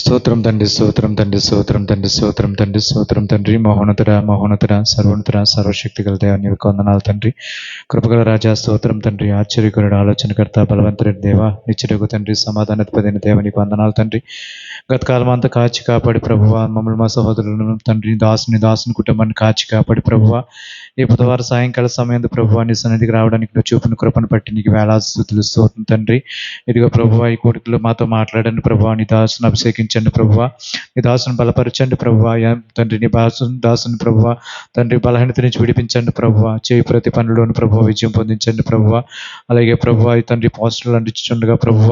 స్తోత్రం తండ్రి, స్తోత్రం తండ్రి, స్తోత్రం తండ్రి, స్తోత్రం తండ్రి, స్తోత్రం తండ్రి. మహోన్నతుడ, మహోన్నతుడ, సర్వోన్నతుడ, సర్వశక్తి గల దేవ, నీకు వందనాలు తండ్రి. కృపగల రాజా, స్తోత్రం తండ్రి. ఆశ్చర్యకరుడు, ఆలోచనకర్త, బలవంతుడి దేవ, నిత్యుడగు తండ్రి, సమాధానోత్పదిన దేవ, నీకు వందనాలు తండ్రి. గతకాలం అంతా కాచి కాపాడి ప్రభువ, మమ్మల్ని మా సహోదరులను తండ్రి, దాసుని కుటుంబాన్ని కాచి కాపాడి ప్రభువ, ఈ బుధవారం సాయంకాల సమయం ప్రభువ నీ సన్నిధికి రావడానికి నువ్వు చూపిన కృపను బట్టి నీకు వేలాది స్తుతులు స్తోత్రం తండ్రి. ఇదిగో ప్రభువ, ఈ కోరికలు మాతో మాట్లాడండి ప్రభువ. నీ దాసుని అభిషేకించండి ప్రభువ, నీ దాసుని బలపరచండి ప్రభువ. తండ్రి, నీ దాసుని ప్రభువ తండ్రి, బలహీనత నుంచి విడిపించండి ప్రభువ. చేయి ప్రతి పనులను ప్రభువ విజయం పొందించండి ప్రభువ. అలాగే ప్రభువ, ఈ తండ్రి పోస్టర్లు అందించుండగా ప్రభువ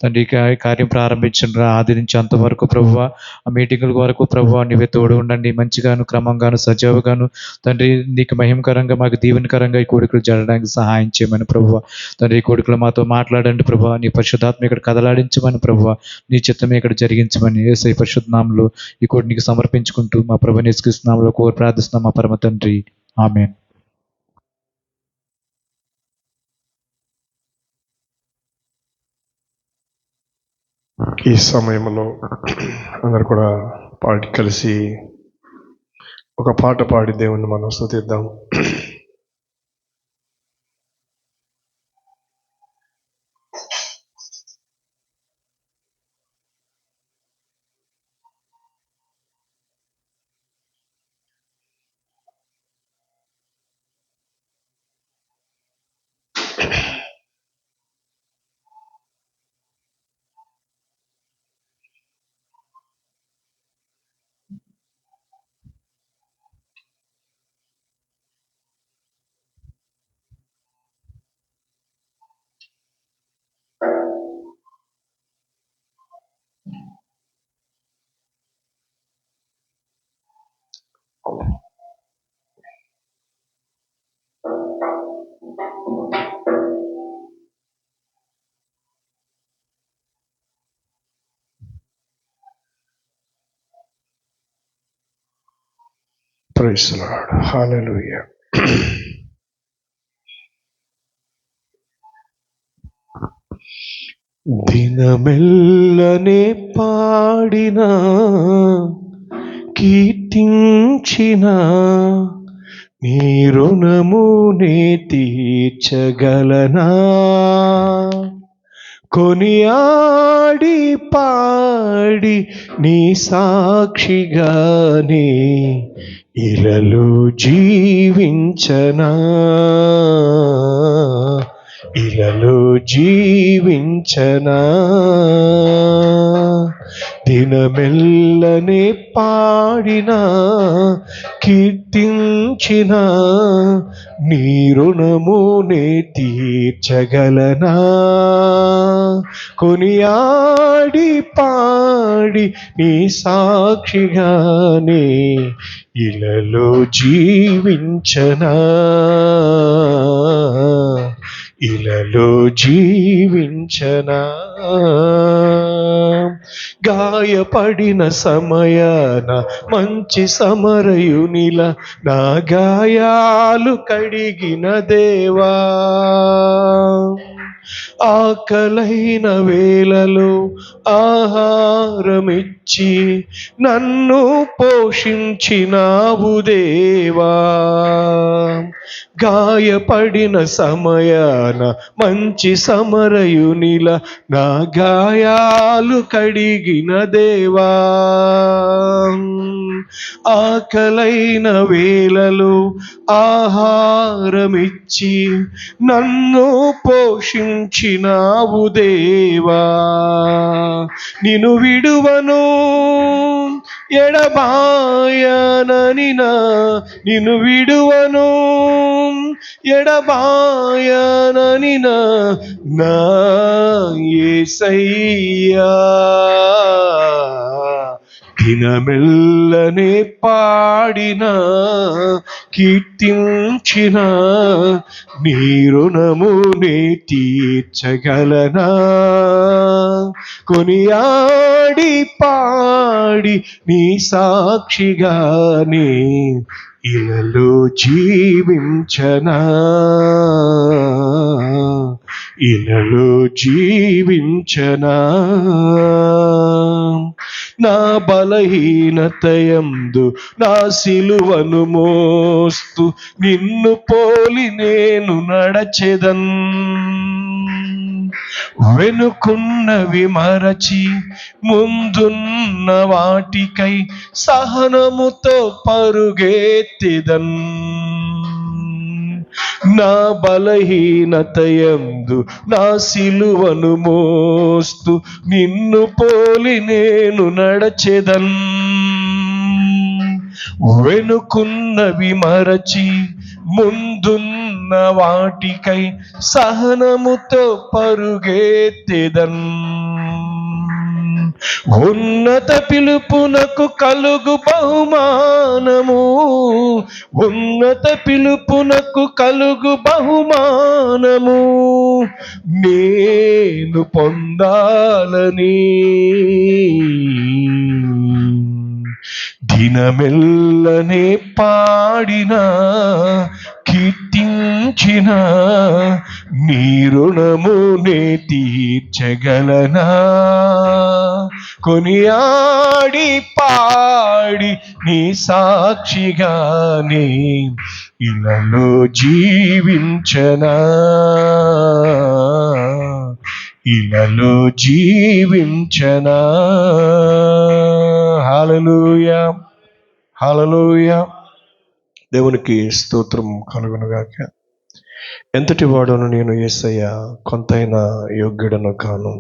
తండ్రి, కార్యం ప్రారంభించండి ఆది నుంచి అంతవరకు ప్రభువ, ఆ మీటింగుల వరకు ప్రభువ నీవే తోడు ఉండండి. మంచిగాను, క్రమంగాను, సజావుగాను తండ్రి, నీకు మహిమకరంగా, మాకు దీవెనకరంగా ఈ కోరికలు జరగడానికి సహాయం చేయమని ప్రభువ. తండ్రి, ఈ కోరికలు మాతో మాట్లాడండి ప్రభువ. నీ పరిశుద్ధాత్మ ఇక్కడ కదలాడించమని ప్రభువ, నీ చిత్తమే ఇక్కడ జరిగించమని యేసయ్య పరిశుద్ధ నామములో ఈ కోటి నీకు సమర్పించుకుంటూ మా ప్రభువుని యేసుక్రీస్తు నామములో కోరి ప్రార్థిస్తున్నాం మా పరమ తండ్రి, ఆమేన్. ఈ సమయంలో అందరు కూడా కలిసి ఒక పాట పాడి దేవుణ్ణి మనం స్తుతిద్దాం. ప్రైజ్ ది లార్డ్, హల్లెలూయా. దినమెల్లనే పాడినా కీర్తించిన నీ రుణమునే తీర్చగలనా, కొనియాడి పాడి నీ సాక్షిగానే ఇలలో జీవించనా, ఇలలో జీవించనా. దినమెల్లనే పాడినా కీర్తించిన నీ రుణమునే తీర్చగలనా, కొనియాడి పాడి నీ సాక్షిగానే ఇలలో జీవించనా, ఇలలో జీవించనా. గాయపడిన సమయాన మంచి సమరయునిలా నా గాయాలు కడిగిన దేవా, ఆకలైన వేళలో ఆహారమిచ్చి నన్ను పోషించినావు దేవా, గాయపడిన సమయాన మంచి సమరయునిలా నా గాయాలు కడిగిన దేవా, ఆకలైన వేళలో ఆహారమిచ్చి నన్ను పోషించినావు దేవా, నిన్ను విడువను ఎడబాయననినా, నిన్ను విడువను ఎడబాయననినా నా యేసయ్యా, దినమెల్లనే పాడినా కీర్తించిన నీ రుణమునే తీర్చగలనా, కొనియాడి పాడి నీ సాక్షిగానే ఇలలో జీవించనా, ఇలలో జీవించనా. బలహీనతయందు నా సిలువను మోస్తూ నిన్ను పోలి నేను నడచెదన్. వెనుకున్నవి మరచి ముందున్న వాటికై సహనముతో పరుగెత్తెదన్. నా బలహీనతయందు నా సిలువను మోస్తూ నిన్ను పోలి నేను నడచెదన్. వెనుకున్నవి మరచి ముందున్న వాటికై సహనముతో పరుగెత్తెదన్. ఉన్నత పిలుపునకు కలుగు బహుమానము, ఉన్నత పిలుపునకు కలుగు బహుమానము నేను పొందాలని దినమెల్లనే పాడిన కీర్తించిన నీ రుణమునే తీర్చగలనా. కొనియాడి పాడి నీ సాక్షిగానే ఇలలో జీవించనా, ఇలలో జీవించనా. హల్లెలూయా, హల్లెలూయా. దేవునికి స్తోత్రం కలుగునుగాక. ఎంతటి వాడను నేను యేసయ్యా, కొంతైనా యోగ్యుడను కాను.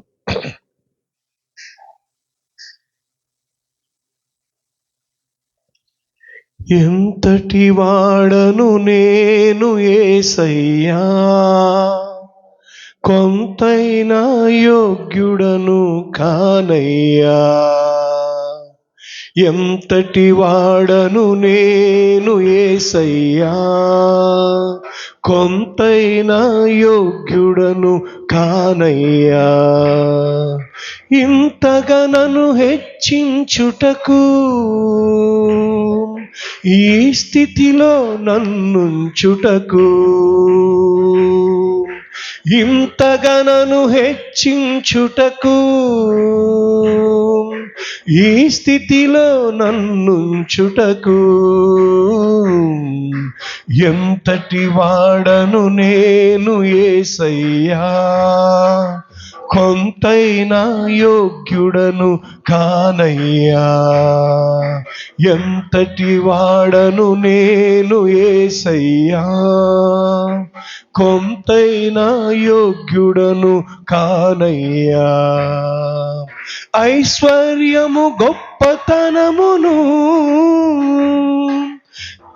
ఎంతటి వాడను నేను యేసయ్యా, కొంతైనా యోగ్యుడను కానయ్యా. ఎంతటి వాడను నేను యేసయ్యా, కొంతైనా యోగ్యుడను కానయ్యా. ఇంతగా నన్ను హెచ్చించుటకు, ఈ స్థితిలో నన్నుంచుటకు, ఇంతగా నన్ను హెచ్చించుటకు, ఈ స్థితిలో నన్నుంచుటకు ఎంతటి వాడను నేను యేసయ్యా, కొంతైనా యోగ్యుడను కానయ్యా. ఎంతటి వాడను నేను యేసయ్యా, కొంతైనా యోగ్యుడను కానయ్యా. ఐశ్వర్యము గొప్పతనమును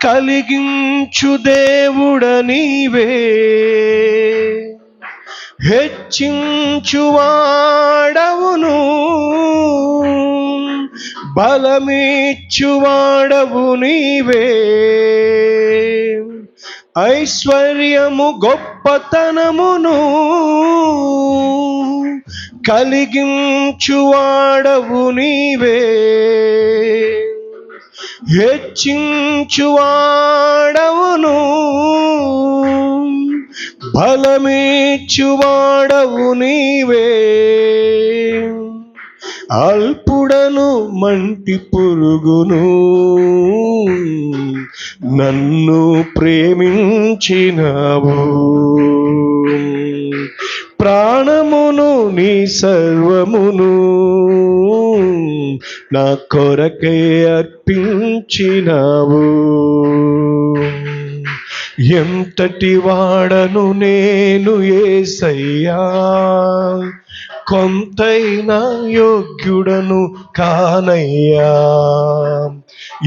కలిగించు దేవుడ నీవే, హెచ్చించువాడవును బలమిచ్చువాడవు నీవే. ఐశ్వర్యము గొప్పతనమును కలిగించువాడవు నీవే, హెచ్చించువాడవును బలమిచ్చువాడవు నీవే. అల్పుడను మంటి పురుగును నన్ను ప్రేమించినావు, ప్రాణమును నీ సర్వమును నా కొరకే అర్పించినావు. ఎంతటి వాడను నేను యేసయ్యా, కొంతైనా యోగ్యుడను కానయ్యా.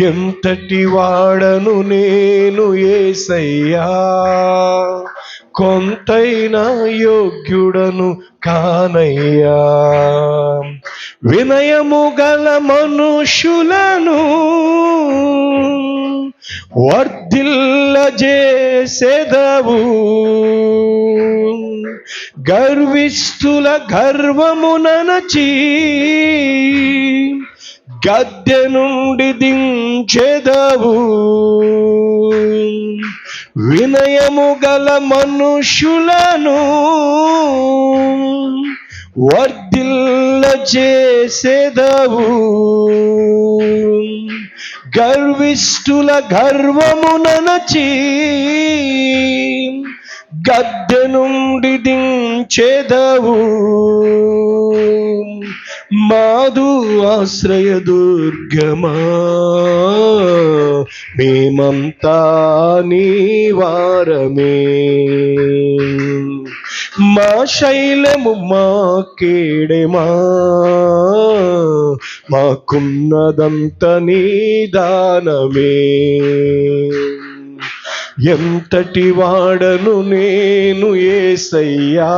ఎంతటి వాడను నేను యేసయ్యా, కొంతైనా యోగ్యుడను కానయ్యా. వినయము గల మనుషులను వర్ధిల్లజేసెదవు, గర్విష్ఠుల గర్వముననచి గద్దె నుండి దించెదవు. వినయము గల మనుషులను వర్ధిల్ల చేసేదవు. గర్విష్ఠుల గర్వమునచి గద్దె నుండి దించెదవు. మాధు ఆశ్రయ దుర్గమా, మేమంతా నీ వారమే. మా శైలము మా కేడెమా, మాకున్నదంత నీ దానమే. ఎంతటి వాడను నేను యేసయ్యా,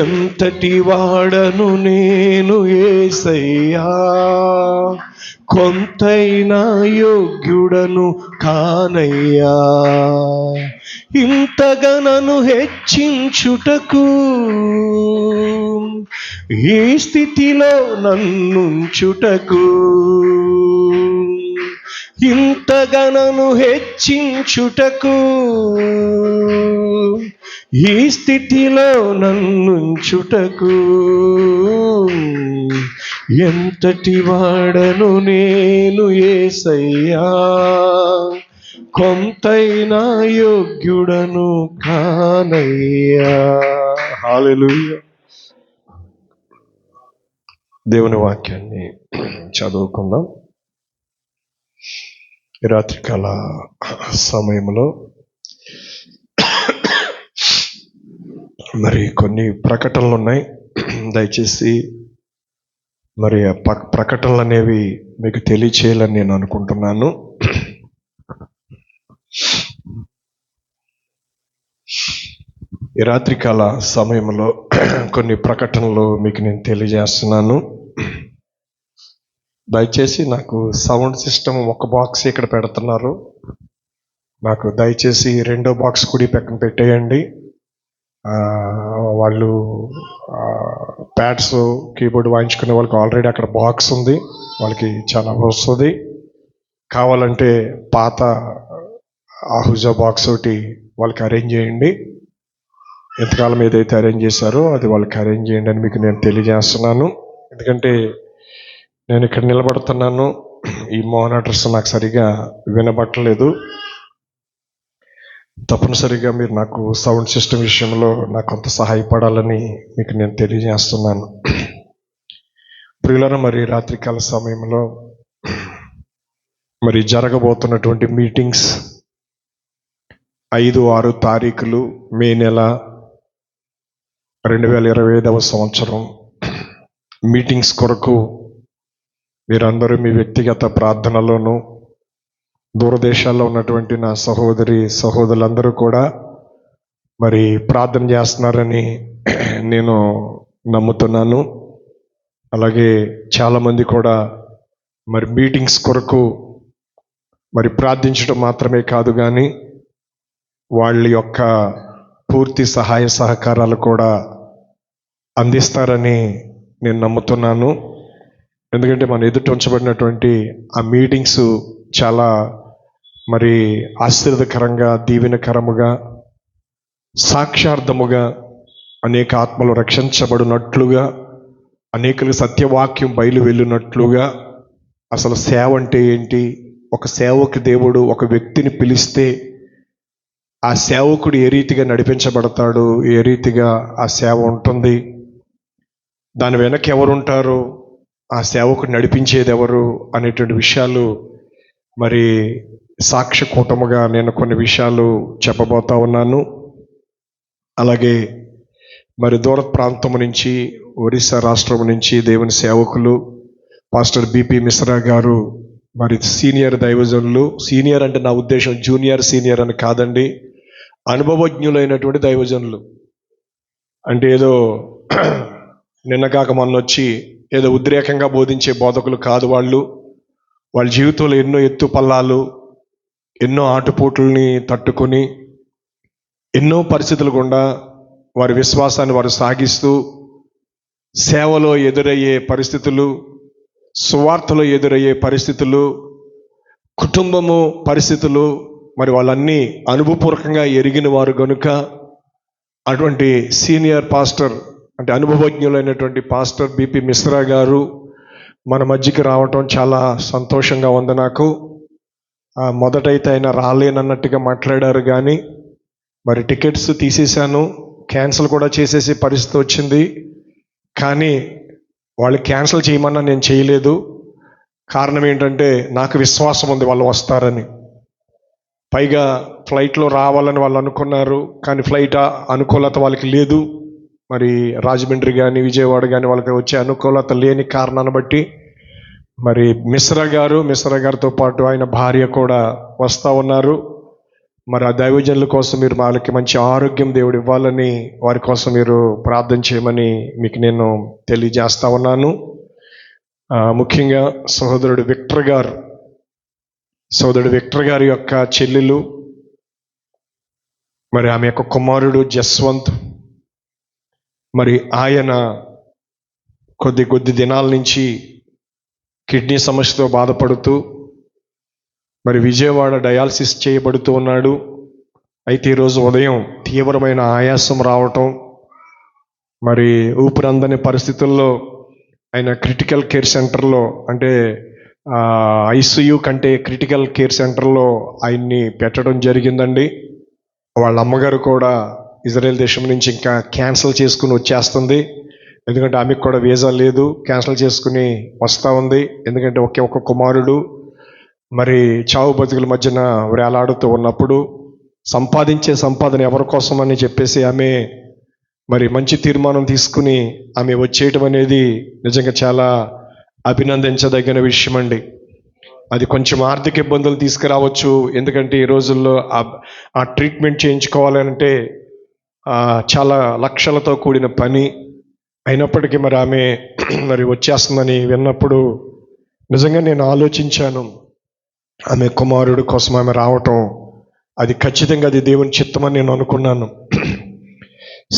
ఎంతటి వాడను నేను యేసయ్యా, కొంతైనా యోగ్యుడను కానయ్యా. ఇంతగా నన్ను హెచ్చించుటకు, ఈ స్థితిలో నన్నుంచుటకు, ఇంతగా నన్ను హెచ్చించుటకు, ఈ స్థితిలో నన్నుంచుటకు, ఎంతటి వాడను నేను యేసయ్యా, కొంతైనా యోగ్యుడను కానయ్యా. హల్లెలూయా. దేవుని వాక్యాన్ని చదువుకుందాం. ఈ రాత్రికాల సమయంలో మరి కొన్ని ప్రకటనలు ఉన్నాయి. దయచేసి మరి ఆ ప్రకటనలు అనేవి మీకు తెలియచేయాలని నేను అనుకుంటున్నాను. ఈ రాత్రికాల సమయంలో కొన్ని ప్రకటనలు మీకు నేను తెలియజేస్తున్నాను. దయచేసి నాకు సౌండ్ సిస్టమ్ ఒక బాక్స్ ఇక్కడ పెడుతున్నారు, నాకు దయచేసి రెండో బాక్స్ కుడి పక్కన పెట్టేయండి. వాళ్ళు ప్యాడ్స్ కీబోర్డ్ వాయించుకునే వాళ్ళకి ఆల్రెడీ అక్కడ బాక్స్ ఉంది, వాళ్ళకి చాలా వస్తుంది. కావాలంటే పాత ఆహుజా బాక్స్ ఒకటి వాళ్ళకి అరేంజ్ చేయండి. ఎంతకాలం ఏదైతే అరేంజ్ చేశారో అది వాళ్ళకి అరేంజ్ చేయండి అని మీకు నేను తెలియజేస్తున్నాను. ఎందుకంటే నేను ఇక్కడ నిలబడుతున్నాను, ఈ మానిటర్స్ నాకు సరిగా వినబట్టలేదు. తప్పనిసరిగా మీరు నాకు సౌండ్ సిస్టమ్ విషయంలో నాకు కొంత సహాయపడాలని మీకు నేను తెలియజేస్తున్నాను. ప్రియులారా, మరి రాత్రికాల సమయంలో మరి జరగబోతున్నటువంటి మీటింగ్స్ 5-6 తారీఖులు మే నెల 2025వ సంవత్సరం మీటింగ్స్ కొరకు మీరందరూ మీ వ్యక్తిగత ప్రార్థనలోనూ, దూరదేశాల్లో ఉన్నటువంటి నా సహోదరులందరూ కూడా మరి ప్రార్థన చేస్తున్నారని నేను నమ్ముతున్నాను. అలాగే చాలామంది కూడా మరి మీటింగ్స్ కొరకు మరి ప్రార్థించడం మాత్రమే కాదు కానీ వాళ్ళ యొక్క పూర్తి సహాయ సహకారాలు కూడా అందిస్తారని నేను నమ్ముతున్నాను. ఎందుకంటే మన ఎదుట ఉంచబడినటువంటి ఆ మీటింగ్స్ చాలా మరి ఆశీర్వదకరంగా, దీవెనకరముగా, సాక్షార్థముగా అనేక ఆత్మలు రక్షించబడినట్లుగా, అనేకులకు సత్యవాక్యం బయలు వెళ్ళినట్లుగా, అసలు సేవ అంటే ఏంటి, ఒక సేవకు దేవుడు ఒక వ్యక్తిని పిలిస్తే ఆ సేవకుడు ఏ రీతిగా నడిపించబడతాడు, ఏ రీతిగా ఆ సేవ ఉంటుంది, దాని వెనక ఎవరుంటారు, ఆ సేవకుడు నడిపించేది ఎవరు అనేటువంటి విషయాలు మరి సాక్ష్య కూటముగా నేను కొన్ని విషయాలు చెప్పబోతా ఉన్నాను. అలాగే మరి దూర ప్రాంతం నుంచి, ఒరిస్సా రాష్ట్రం నుంచి దేవుని సేవకులు పాస్టర్ బిపి మిశ్రా గారు మరి సీనియర్ దైవజనులు. సీనియర్ అంటే నా ఉద్దేశం జూనియర్ సీనియర్ అని కాదండి, అనుభవజ్ఞులైనటువంటి దైవజనులు. అంటే ఏదో నిన్న కాక మొన్న వచ్చి ఏదో ఉద్రేకంగా బోధించే బోధకులు కాదు. వాళ్ళ జీవితంలో ఎన్నో ఎత్తు పల్లాలు, ఎన్నో ఆటుపోట్లని తట్టుకొని, ఎన్నో పరిస్థితులు గుండా వారి విశ్వాసాన్ని వారు సాగిస్తూ, సేవలో ఎదురయ్యే పరిస్థితులు, సువార్తలో ఎదురయ్యే పరిస్థితులు, కుటుంబము పరిస్థితులు, మరి వాళ్ళన్నీ అనుభవపూర్వకంగా ఎరిగిన వారు గనుక అటువంటి సీనియర్ పాస్టర్ అంటే అనుభవజ్ఞులైనటువంటి పాస్టర్ బిపి మిశ్రా గారు మన మధ్యకి రావటం చాలా సంతోషంగా ఉంది నాకు. మొదటైతే ఆయన రాలేనన్నట్టుగా మాట్లాడారు, కానీ మరి టికెట్స్ తీసేశాను, క్యాన్సిల్ కూడా చేసేసే పరిస్థితి వచ్చింది. కానీ వాళ్ళు క్యాన్సిల్ చేయమన్నా నేను చేయలేదు. కారణం ఏంటంటే నాకు విశ్వాసం ఉంది వాళ్ళు వస్తారని. పైగా ఫ్లైట్లో రావాలని వాళ్ళు అనుకున్నారు, కానీ ఫ్లైట్ అనుకూలత వాళ్ళకి లేదు. మరి రాజమండ్రి కానీ విజయవాడ కానీ వాళ్ళకి వచ్చే అనుకూలత లేని కారణాన్ని బట్టి మరి మిశ్రా గారితో పాటు ఆయన భార్య కూడా వస్తూ ఉన్నారు. మరి ఆ దైవజనుల కోసం మీరు వాళ్ళకి మంచి ఆరోగ్యం దేవుడు ఇవ్వాలని వారి కోసం మీరు ప్రార్థన చేయమని మీకు నేను తెలియజేస్తా ఉన్నాను. ముఖ్యంగా సహోదరుడు విక్టర్ గారి యొక్క చెల్లెలు, మరి ఆమె యొక్క కుమారుడు జస్వంత్, మరి ఆయన కొద్ది దినాల నుంచి కిడ్నీ సమస్యతో బాధపడుతూ మరి విజయవాడ డయాలసిస్ చేయబడుతూ ఉన్నాడు. అయితే ఈరోజు ఉదయం తీవ్రమైన ఆయాసం రావటం, మరి ఊపిరందని పరిస్థితుల్లో ఆయన క్రిటికల్ కేర్ సెంటర్లో అంటే ఐసీయూ కంటే క్రిటికల్ కేర్ సెంటర్లో ఆయన్ని పెట్టడం జరిగిందండి. వాళ్ళ అమ్మగారు కూడా ఇజ్రాయెల్ దేశం నుంచి ఇంకా క్యాన్సిల్ చేసుకుని వచ్చేస్తుంది. ఎందుకంటే ఆమెకు కూడా వీసా లేదు, క్యాన్సిల్ చేసుకుని వస్తూ ఉంది. ఎందుకంటే ఒక కుమారుడు మరి చావు బతుకుల మధ్యన వేలాడుతూ ఉన్నప్పుడు సంపాదన ఎవరి కోసం అని చెప్పేసి ఆమె మరి మంచి తీర్మానం తీసుకుని ఆమె వచ్చేయటం అనేది నిజంగా చాలా అభినందించదగిన విషయం అండి. అది కొంచెం ఆర్థిక ఇబ్బందులు తీసుకురావచ్చు, ఎందుకంటే ఈ రోజుల్లో ఆ ట్రీట్మెంట్ చేయించుకోవాలంటే చాలా లక్షలతో కూడిన పని. అయినప్పటికీ మరి ఆమె మరి వచ్చేస్తుందని విన్నప్పుడు నిజంగా నేను ఆలోచించాను, ఆమె కుమారుడు కోసం ఆమె రావటం అది ఖచ్చితంగా అది దేవుని చిత్తమని నేను అనుకున్నాను.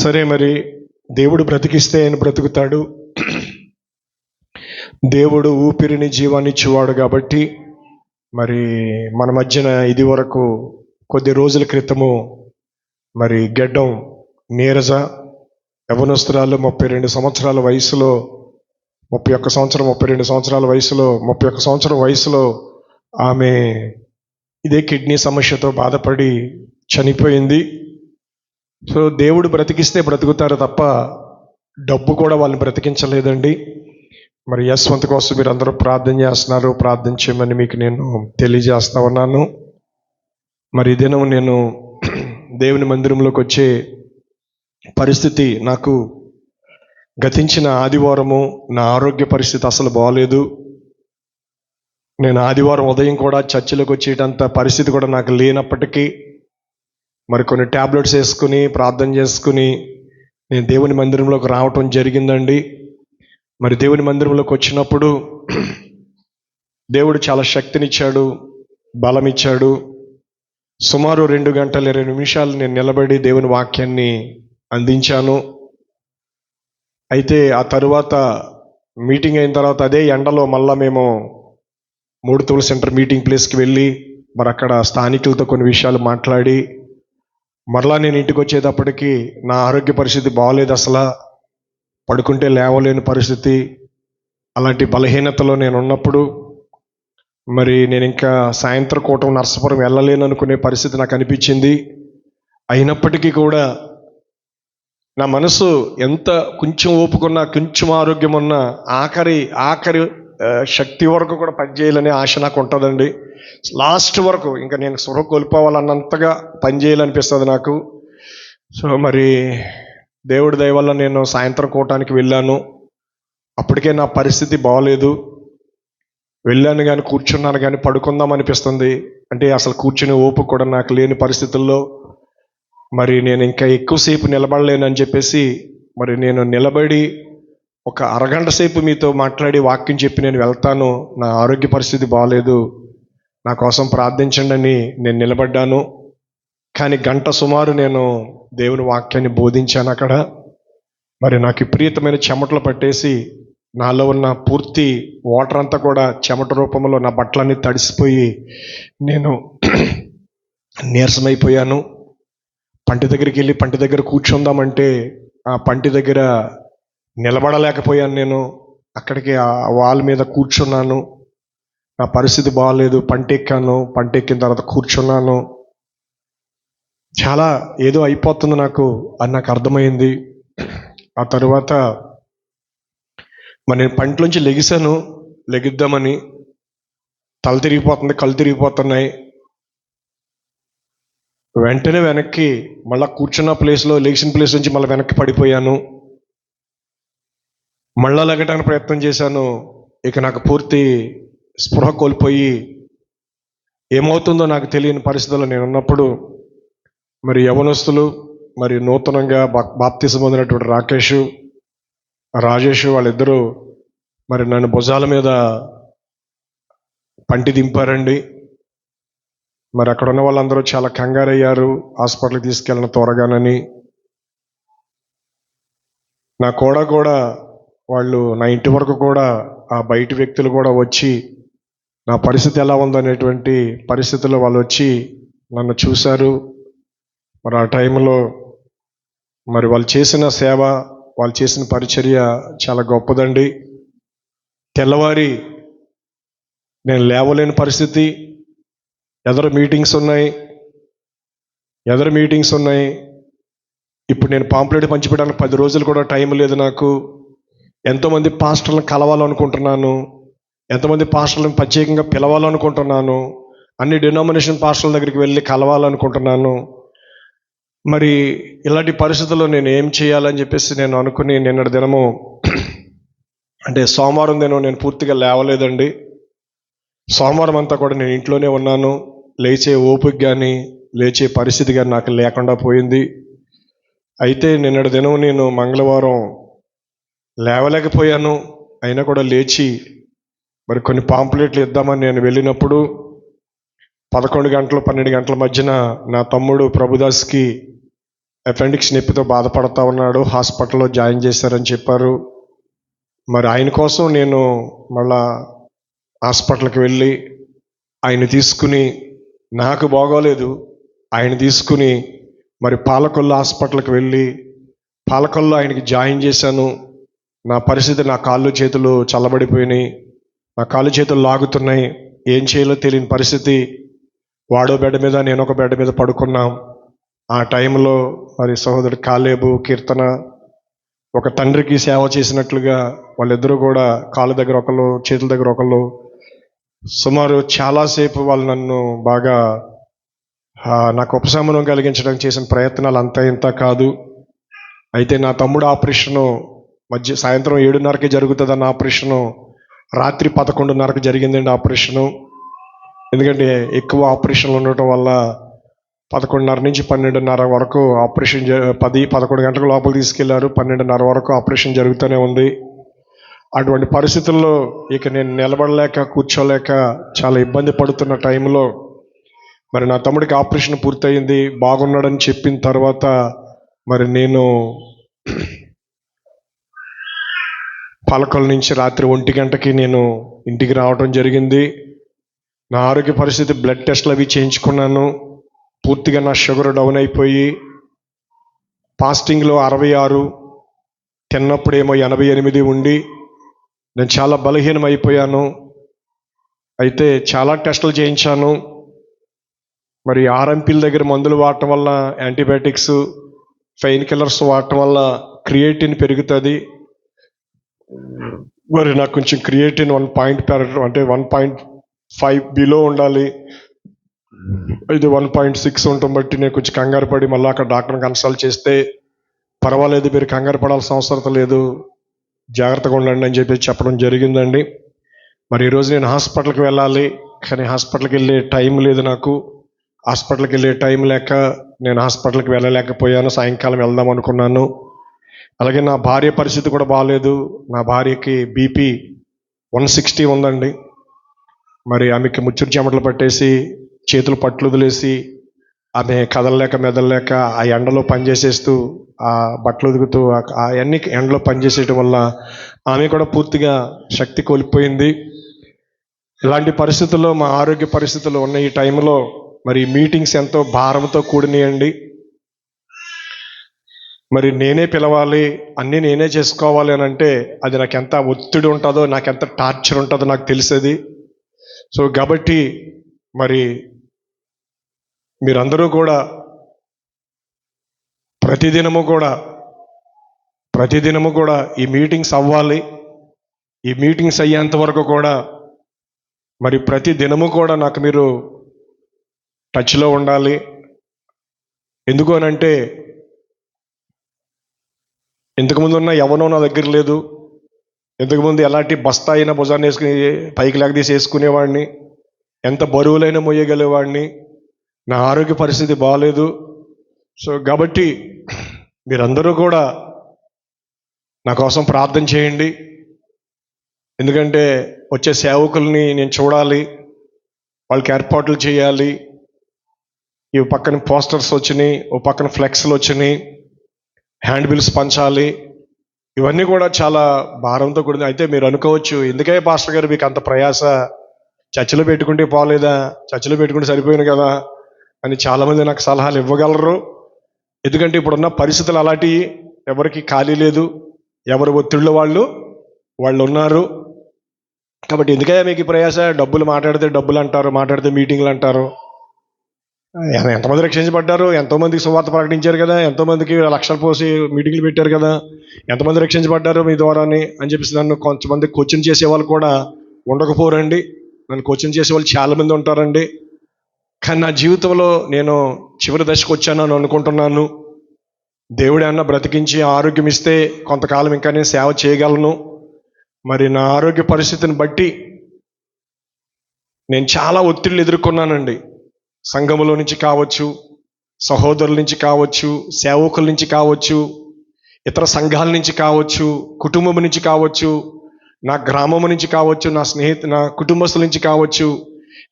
సరే, మరి దేవుడు బ్రతికిస్తే ఆయన బ్రతుకుతాడు. దేవుడు ఊపిరిని జీవాన్ని ఇచ్చేవాడు కాబట్టి మరి మన మధ్యన ఇది వరకు కొద్ది రోజుల క్రితము మరి గెడ్డం నీరజ యవనస్తురాలు 32 సంవత్సరాల వయసులో 31 సంవత్సరాల వయసులో ఆమె ఇదే కిడ్నీ సమస్యతో బాధపడి చనిపోయింది. సో దేవుడు బ్రతికిస్తే బ్రతుకుతారు తప్ప డబ్బు కూడా వాళ్ళని బ్రతికించలేదండి. మరి యశ్వంత్ కోసం మీరు అందరూ ప్రార్థన చేస్తున్నారు, ప్రార్థన చేయమని మీకు నేను తెలియజేస్తా ఉన్నాను. మరి ఈ దినం నేను దేవుని మందిరంలోకి వచ్చే పరిస్థితి నాకు గతించిన ఆదివారము నా ఆరోగ్య పరిస్థితి అసలు బాగోలేదు. నేను ఆదివారం ఉదయం కూడా చర్చిలోకి వచ్చేటంత పరిస్థితి కూడా నాకు లేనప్పటికీ మరి కొన్ని ట్యాబ్లెట్స్ వేసుకుని ప్రార్థన చేసుకుని నేను దేవుని మందిరంలోకి రావటం జరిగిందండి. మరి దేవుని మందిరంలోకి వచ్చినప్పుడు దేవుడు చాలా శక్తినిచ్చాడు, బలం ఇచ్చాడు. సుమారు 2 గంటల 20 నిమిషాలు నేను నిలబడి దేవుని వాక్యాన్ని అందించాను. అయితే ఆ తరువాత మీటింగ్ అయిన తర్వాత అదే ఎండలో మళ్ళా మేము 3 తూల సెంటర్ మీటింగ్ ప్లేస్కి వెళ్ళి మరి అక్కడ స్థానికులతో కొన్ని విషయాలు మాట్లాడి మరలా నేను ఇంటికి వచ్చేటప్పటికి నా ఆరోగ్య పరిస్థితి బాగోలేదు. అసలు పడుకుంటే లేవలేని పరిస్థితి, అలాంటి బలహీనతలో నేను ఉన్నప్పుడు మరి నేను ఇంకా సాయంత్రం కూటం నర్సాపురం వెళ్ళలేను అనుకునే పరిస్థితి నాకు అనిపించింది. అయినప్పటికీ కూడా నా మనసు ఎంత కొంచెం ఓపుకున్నా, కొంచెం ఆరోగ్యం ఉన్నా ఆఖరి శక్తి వరకు కూడా పనిచేయాలనే ఆశ నాకు ఉంటుందండి. లాస్ట్ వరకు ఇంకా నేను స్పృహ కోల్పోవాలన్నంతగా పనిచేయాలనిపిస్తుంది నాకు. సో మరి దేవుడి దయ వల్ల నేను సాయంత్రం కూటానికి వెళ్ళాను. అప్పటికే నా పరిస్థితి బాగోలేదు. వెళ్ళాను కానీ కూర్చున్నాను కానీ పడుకుందాం అనిపిస్తుంది. అంటే అసలు కూర్చుని ఓపిక కూడా నాకు లేని పరిస్థితుల్లో మరి నేను ఇంకా ఎక్కువసేపు నిలబడలేనని చెప్పేసి మరి నేను నిలబడి ఒక అరగంట సేపు మీతో మాట్లాడి వాక్యం చెప్పి నేను వెళ్తాను, నా ఆరోగ్య పరిస్థితి బాగోలేదు, నా కోసం ప్రార్థించండి అని నేను నిలబడ్డాను. కానీ గంట సుమారు నేను దేవుని వాక్యాన్ని బోధించాను అక్కడ. మరి నాకు విపరీతమైన చెమటలు పట్టేసి నాలో ఉన్న పూర్తి వాటర్ అంతా కూడా చెమట రూపంలో నా బట్టలన్నీ తడిసిపోయి నేను నీరసమైపోయాను. పంటి దగ్గరికి వెళ్ళి పంటి దగ్గర కూర్చుందామంటే ఆ పంటి దగ్గర నిలబడలేకపోయాను నేను. అక్కడికి ఆ వాల్ మీద కూర్చున్నాను. నా పరిస్థితి బాగాలేదు. పంటెక్కాను. పంటెక్కిన తర్వాత కూర్చున్నాను. చాలా ఏదో అయిపోతుంది నాకు అని నాకు అర్థమైంది. ఆ తర్వాత మరి నేను పంటలోంచి లెగిసాను. లెగిద్దామని తల తిరిగిపోతుంది, కళ్ళు తిరిగిపోతున్నాయి. వెంటనే వెనక్కి మళ్ళీ కూర్చున్న ప్లేస్లో, లెగిసిన ప్లేస్ నుంచి మళ్ళీ వెనక్కి పడిపోయాను. మళ్ళా లెగటానికి ప్రయత్నం చేశాను. ఇక నాకు పూర్తి స్పృహ కోల్పోయి ఏమవుతుందో నాకు తెలియని పరిస్థితుల్లో నేను ఉన్నప్పుడు మరి యవనస్తులు, మరి నూతనంగా బాప్తిసం పొందినటువంటి రాజేష్ వాళ్ళిద్దరూ మరి నన్ను భుజాల మీద పంటి దింపారండి. మరి అక్కడ ఉన్న వాళ్ళందరూ చాలా కంగారయ్యారు, హాస్పిటల్కి తీసుకెళ్ళిన త్వరగానని. నా కూడా వాళ్ళు నా ఇంటి వరకు కూడా ఆ బయటి వ్యక్తులు కూడా వచ్చి నా పరిస్థితి ఎలా ఉందనేటువంటి పరిస్థితుల్లో వాళ్ళు వచ్చి నన్ను చూశారు. మరి ఆ టైంలో మరి వాళ్ళు చేసిన సేవ, వాళ్ళు చేసిన పరిచర్య చాలా గొప్పదండి. తెల్లవారి నేను లేవలేని పరిస్థితి, ఎదరు మీటింగ్స్ ఉన్నాయి. ఇప్పుడు నేను పాంప్లెట్ పంచిపెట్టడానికి 10 రోజులు కూడా టైం లేదు నాకు. ఎంతోమంది పాస్టర్లను కలవాలనుకుంటున్నాను, ఎంతమంది పాస్టర్లను ప్రత్యేకంగా పిలవాలనుకుంటున్నాను, అన్ని డినామినేషన్ పాస్టర్ల దగ్గరికి వెళ్ళి కలవాలనుకుంటున్నాను. మరి ఇలాంటి పరిస్థితుల్లో నేను ఏం చేయాలని చెప్పేసి నేను అనుకుని నిన్నటి దినము అంటే సోమవారం దినం నేను పూర్తిగా లేవలేదండి. సోమవారం అంతా కూడా నేను ఇంట్లోనే ఉన్నాను. లేచే ఓపిక కానీ లేచే పరిస్థితి కానీ నాకు లేకుండా పోయింది. అయితే నిన్నటి దినం నేను మంగళవారం లేవలేకపోయాను. అయినా కూడా లేచి మరి కొన్ని పాంప్లెట్లు ఇద్దామని నేను వెళ్ళినప్పుడు 11 గంటలు 12 గంటల మధ్యన నా తమ్ముడు ప్రభుదాస్కి అపెండిక్స్ నొప్పితో బాధపడతా ఉన్నాడు, హాస్పిటల్లో జాయిన్ చేశారని చెప్పారు. మరి ఆయన కోసం నేను మళ్ళా హాస్పిటల్కి వెళ్ళి ఆయన తీసుకుని, నాకు బాగోలేదు, ఆయన తీసుకుని మరి పాలకొల్లు హాస్పిటల్కి వెళ్ళి పాలకొల్లు ఆయనకి జాయిన్ చేశాను. నా పరిస్థితి, నా కాళ్ళు చేతులు చల్లబడిపోయినాయి, నా కాళ్ళు చేతులు లాగుతున్నాయి, ఏం చేయాలో తెలియని పరిస్థితి. వాడో బెడ్ మీద, నేను ఒక బెడ్ మీద పడుకున్నాం. ఆ టైంలో మరి సహోదరుడు కాలేబు, కీర్తన ఒక తండ్రికి సేవ చేసినట్లుగా వాళ్ళిద్దరూ కూడా కాళ్ళ దగ్గర ఒకళ్ళు, చేతుల దగ్గర ఒకళ్ళు, సుమారు చాలాసేపు వాళ్ళు నన్ను బాగా నాకు ఉపశమనం కలిగించడానికి చేసిన ప్రయత్నాలు అంతా ఇంత కాదు. అయితే నా తమ్ముడు ఆపరేషను సాయంత్రం 7:30కి జరుగుతుందన్న ఆపరేషను రాత్రి 11:30కి జరిగిందండి ఆపరేషను. ఎందుకంటే ఎక్కువ ఆపరేషన్లు ఉండటం వల్ల 11:30 నుంచి 12:30 వరకు ఆపరేషన్ 10-11 గంటల లోపల తీసుకెళ్లారు. 12:30 వరకు ఆపరేషన్ జరుగుతూనే ఉంది. అటువంటి పరిస్థితుల్లో ఇక నేను నిలబడలేక, కూర్చోలేక చాలా ఇబ్బంది పడుతున్న టైంలో మరి నా తమ్ముడికి ఆపరేషన్ పూర్తయింది, బాగున్నాడని చెప్పిన తర్వాత మరి నేను పాలకొల్లు నుంచి రాత్రి 1 గంటకి నేను ఇంటికి రావడం జరిగింది. నా ఆరోగ్య పరిస్థితి, బ్లడ్ టెస్ట్లు అవి చేయించుకున్నాను. పూర్తిగా నా షుగర్ డౌన్ అయిపోయి ఫాస్టింగ్లో 66, తిన్నప్పుడేమో 88 ఉండి నేను చాలా బలహీనం అయిపోయాను. అయితే చాలా టెస్టులు చేయించాను. మరి ఆర్ఎంపీల దగ్గర మందులు వాడటం వల్ల, యాంటీబయాటిక్స్, పెయిన్ కిల్లర్స్ వాడటం వల్ల క్రియేటిన్ పెరుగుతుంది. మరి నాకు కొంచెం క్రియేటిన్ 1.5 బిలో ఉండాలి. ఇది 1.6 ఉండటం బట్టి నేను కొంచెం కంగారు పడి మళ్ళీ అక్కడ డాక్టర్ని కన్సల్ట్ చేస్తే, పర్వాలేదు, మీరు కంగారు పడాల్సిన అవసరం లేదు, జాగ్రత్తగా ఉండండి అని చెప్పి చెప్పడం జరిగిందండి. మరి ఈరోజు నేను హాస్పిటల్కి వెళ్ళాలి, కానీ హాస్పిటల్కి వెళ్ళే టైం లేదు నాకు. హాస్పిటల్కి వెళ్ళే టైం లేక నేను హాస్పిటల్కి వెళ్ళలేకపోయాను. సాయంకాలం వెళ్దాం అనుకున్నాను. అలాగే నా భార్య పరిస్థితి కూడా బాగాలేదు. నా భార్యకి బీపీ 160 ఉందండి. మరి ఆమెకి ముచ్చురు చెమటలు పట్టేసి, చేతులు పట్లు వదిలేసి, ఆమె కదలలేక మెదలలేక ఆ ఎండలో పనిచేసేస్తూ, ఆ బట్టలు ఉదుకుతూ, అవన్నీ ఎండలో పనిచేసేయటం వల్ల ఆమె కూడా పూర్తిగా శక్తి కోల్పోయింది. ఇలాంటి పరిస్థితుల్లో, మా ఆరోగ్య పరిస్థితుల్లో ఉన్న ఈ టైంలో మరి మీటింగ్స్ ఎంతో భారంతో కూడినాయండి. మరి నేనే పిలవాలి, అన్నీ నేనే చేసుకోవాలి అని అంటే అది నాకు ఎంత ఒత్తిడి ఉంటుందో, నాకు ఎంత టార్చర్ ఉంటుందో నాకు తెలిసేది. సో కాబట్టి మరి మీరందరూ కూడా ప్రతిదినము కూడా ఈ మీటింగ్స్ అవ్వాలి. ఈ మీటింగ్స్ అయ్యేంత వరకు కూడా మరి ప్రతి దినము కూడా నాకు మీరు టచ్లో ఉండాలి. ఎందుకు అని అంటే ఇంతకుముందు ఉన్న ఎవనో నా దగ్గర లేదు. ఇంతకుముందు ఎలాంటి బస్తా అయినా భుజాన్ని వేసుకుని పైకి లేకదీసి వేసుకునేవాడిని, ఎంత బరువులైనా మోయగలేవాడిని. నా ఆరోగ్య పరిస్థితి బాగాలేదు. సో కాబట్టి మీరందరూ కూడా నా కోసం ప్రార్థన చేయండి. ఎందుకంటే వచ్చే సేవకుల్ని నేను చూడాలి, వాళ్ళకి ఏర్పాట్లు చేయాలి. ఈ పక్కన పోస్టర్స్ వచ్చినాయి, ఓ పక్కన ఫ్లెక్స్లు వచ్చినాయి, హ్యాండ్ బిల్స్ పంచాలి. ఇవన్నీ కూడా చాలా భారంతో కూడింది. అయితే మీరు అనుకోవచ్చు, ఎందుకే పాస్టర్ గారు మీకు అంత ప్రయాస, చర్చిలో పెట్టుకుంటే పోలేదా, చర్చిలో పెట్టుకుంటే సరిపోయింది కదా అని చాలామంది నాకు సలహాలు ఇవ్వగలరు. ఎందుకంటే ఇప్పుడున్న పరిస్థితులు అలాంటివి, ఎవరికి ఖాళీ లేదు, ఎవరి ఒత్తిళ్ళు వాళ్ళు ఉన్నారు. కాబట్టి ఎందుకయ్యా మీకు ఈ ప్రయాస, డబ్బులు మాట్లాడితే డబ్బులు అంటారు, మాట్లాడితే మీటింగ్లు అంటారు. ఎంతమంది రక్షించబడ్డారు, ఎంతోమందికి సువార్త ప్రకటించారు కదా, ఎంతోమందికి లక్షలు పోసి మీటింగ్లు పెట్టారు కదా, ఎంతమంది రక్షించబడ్డారు మీ ద్వారాని అని చెప్పేసి నన్ను కొంతమంది కోచింగ్ చేసేవాళ్ళు కూడా ఉండకపోరండి. నన్ను కోచింగ్ చేసేవాళ్ళు చాలామంది ఉంటారండి. కానీ నా జీవితంలో నేను చివరి దశకు వచ్చానని అనుకుంటున్నాను. దేవుడే అన్న బ్రతికించి ఆరోగ్యం ఇస్తే కొంతకాలం ఇంకా నేను సేవ చేయగలను. మరి నా ఆరోగ్య పరిస్థితిని బట్టి నేను చాలా ఒత్తిళ్ళు ఎదుర్కొన్నానండి. సంఘములో నుంచి కావచ్చు, సహోదరుల నుంచి కావచ్చు, సేవకుల నుంచి కావచ్చు, ఇతర సంఘాల నుంచి కావచ్చు, కుటుంబం నుంచి కావచ్చు, నా గ్రామం నుంచి కావచ్చు, నా కుటుంబస్తుల నుంచి కావచ్చు.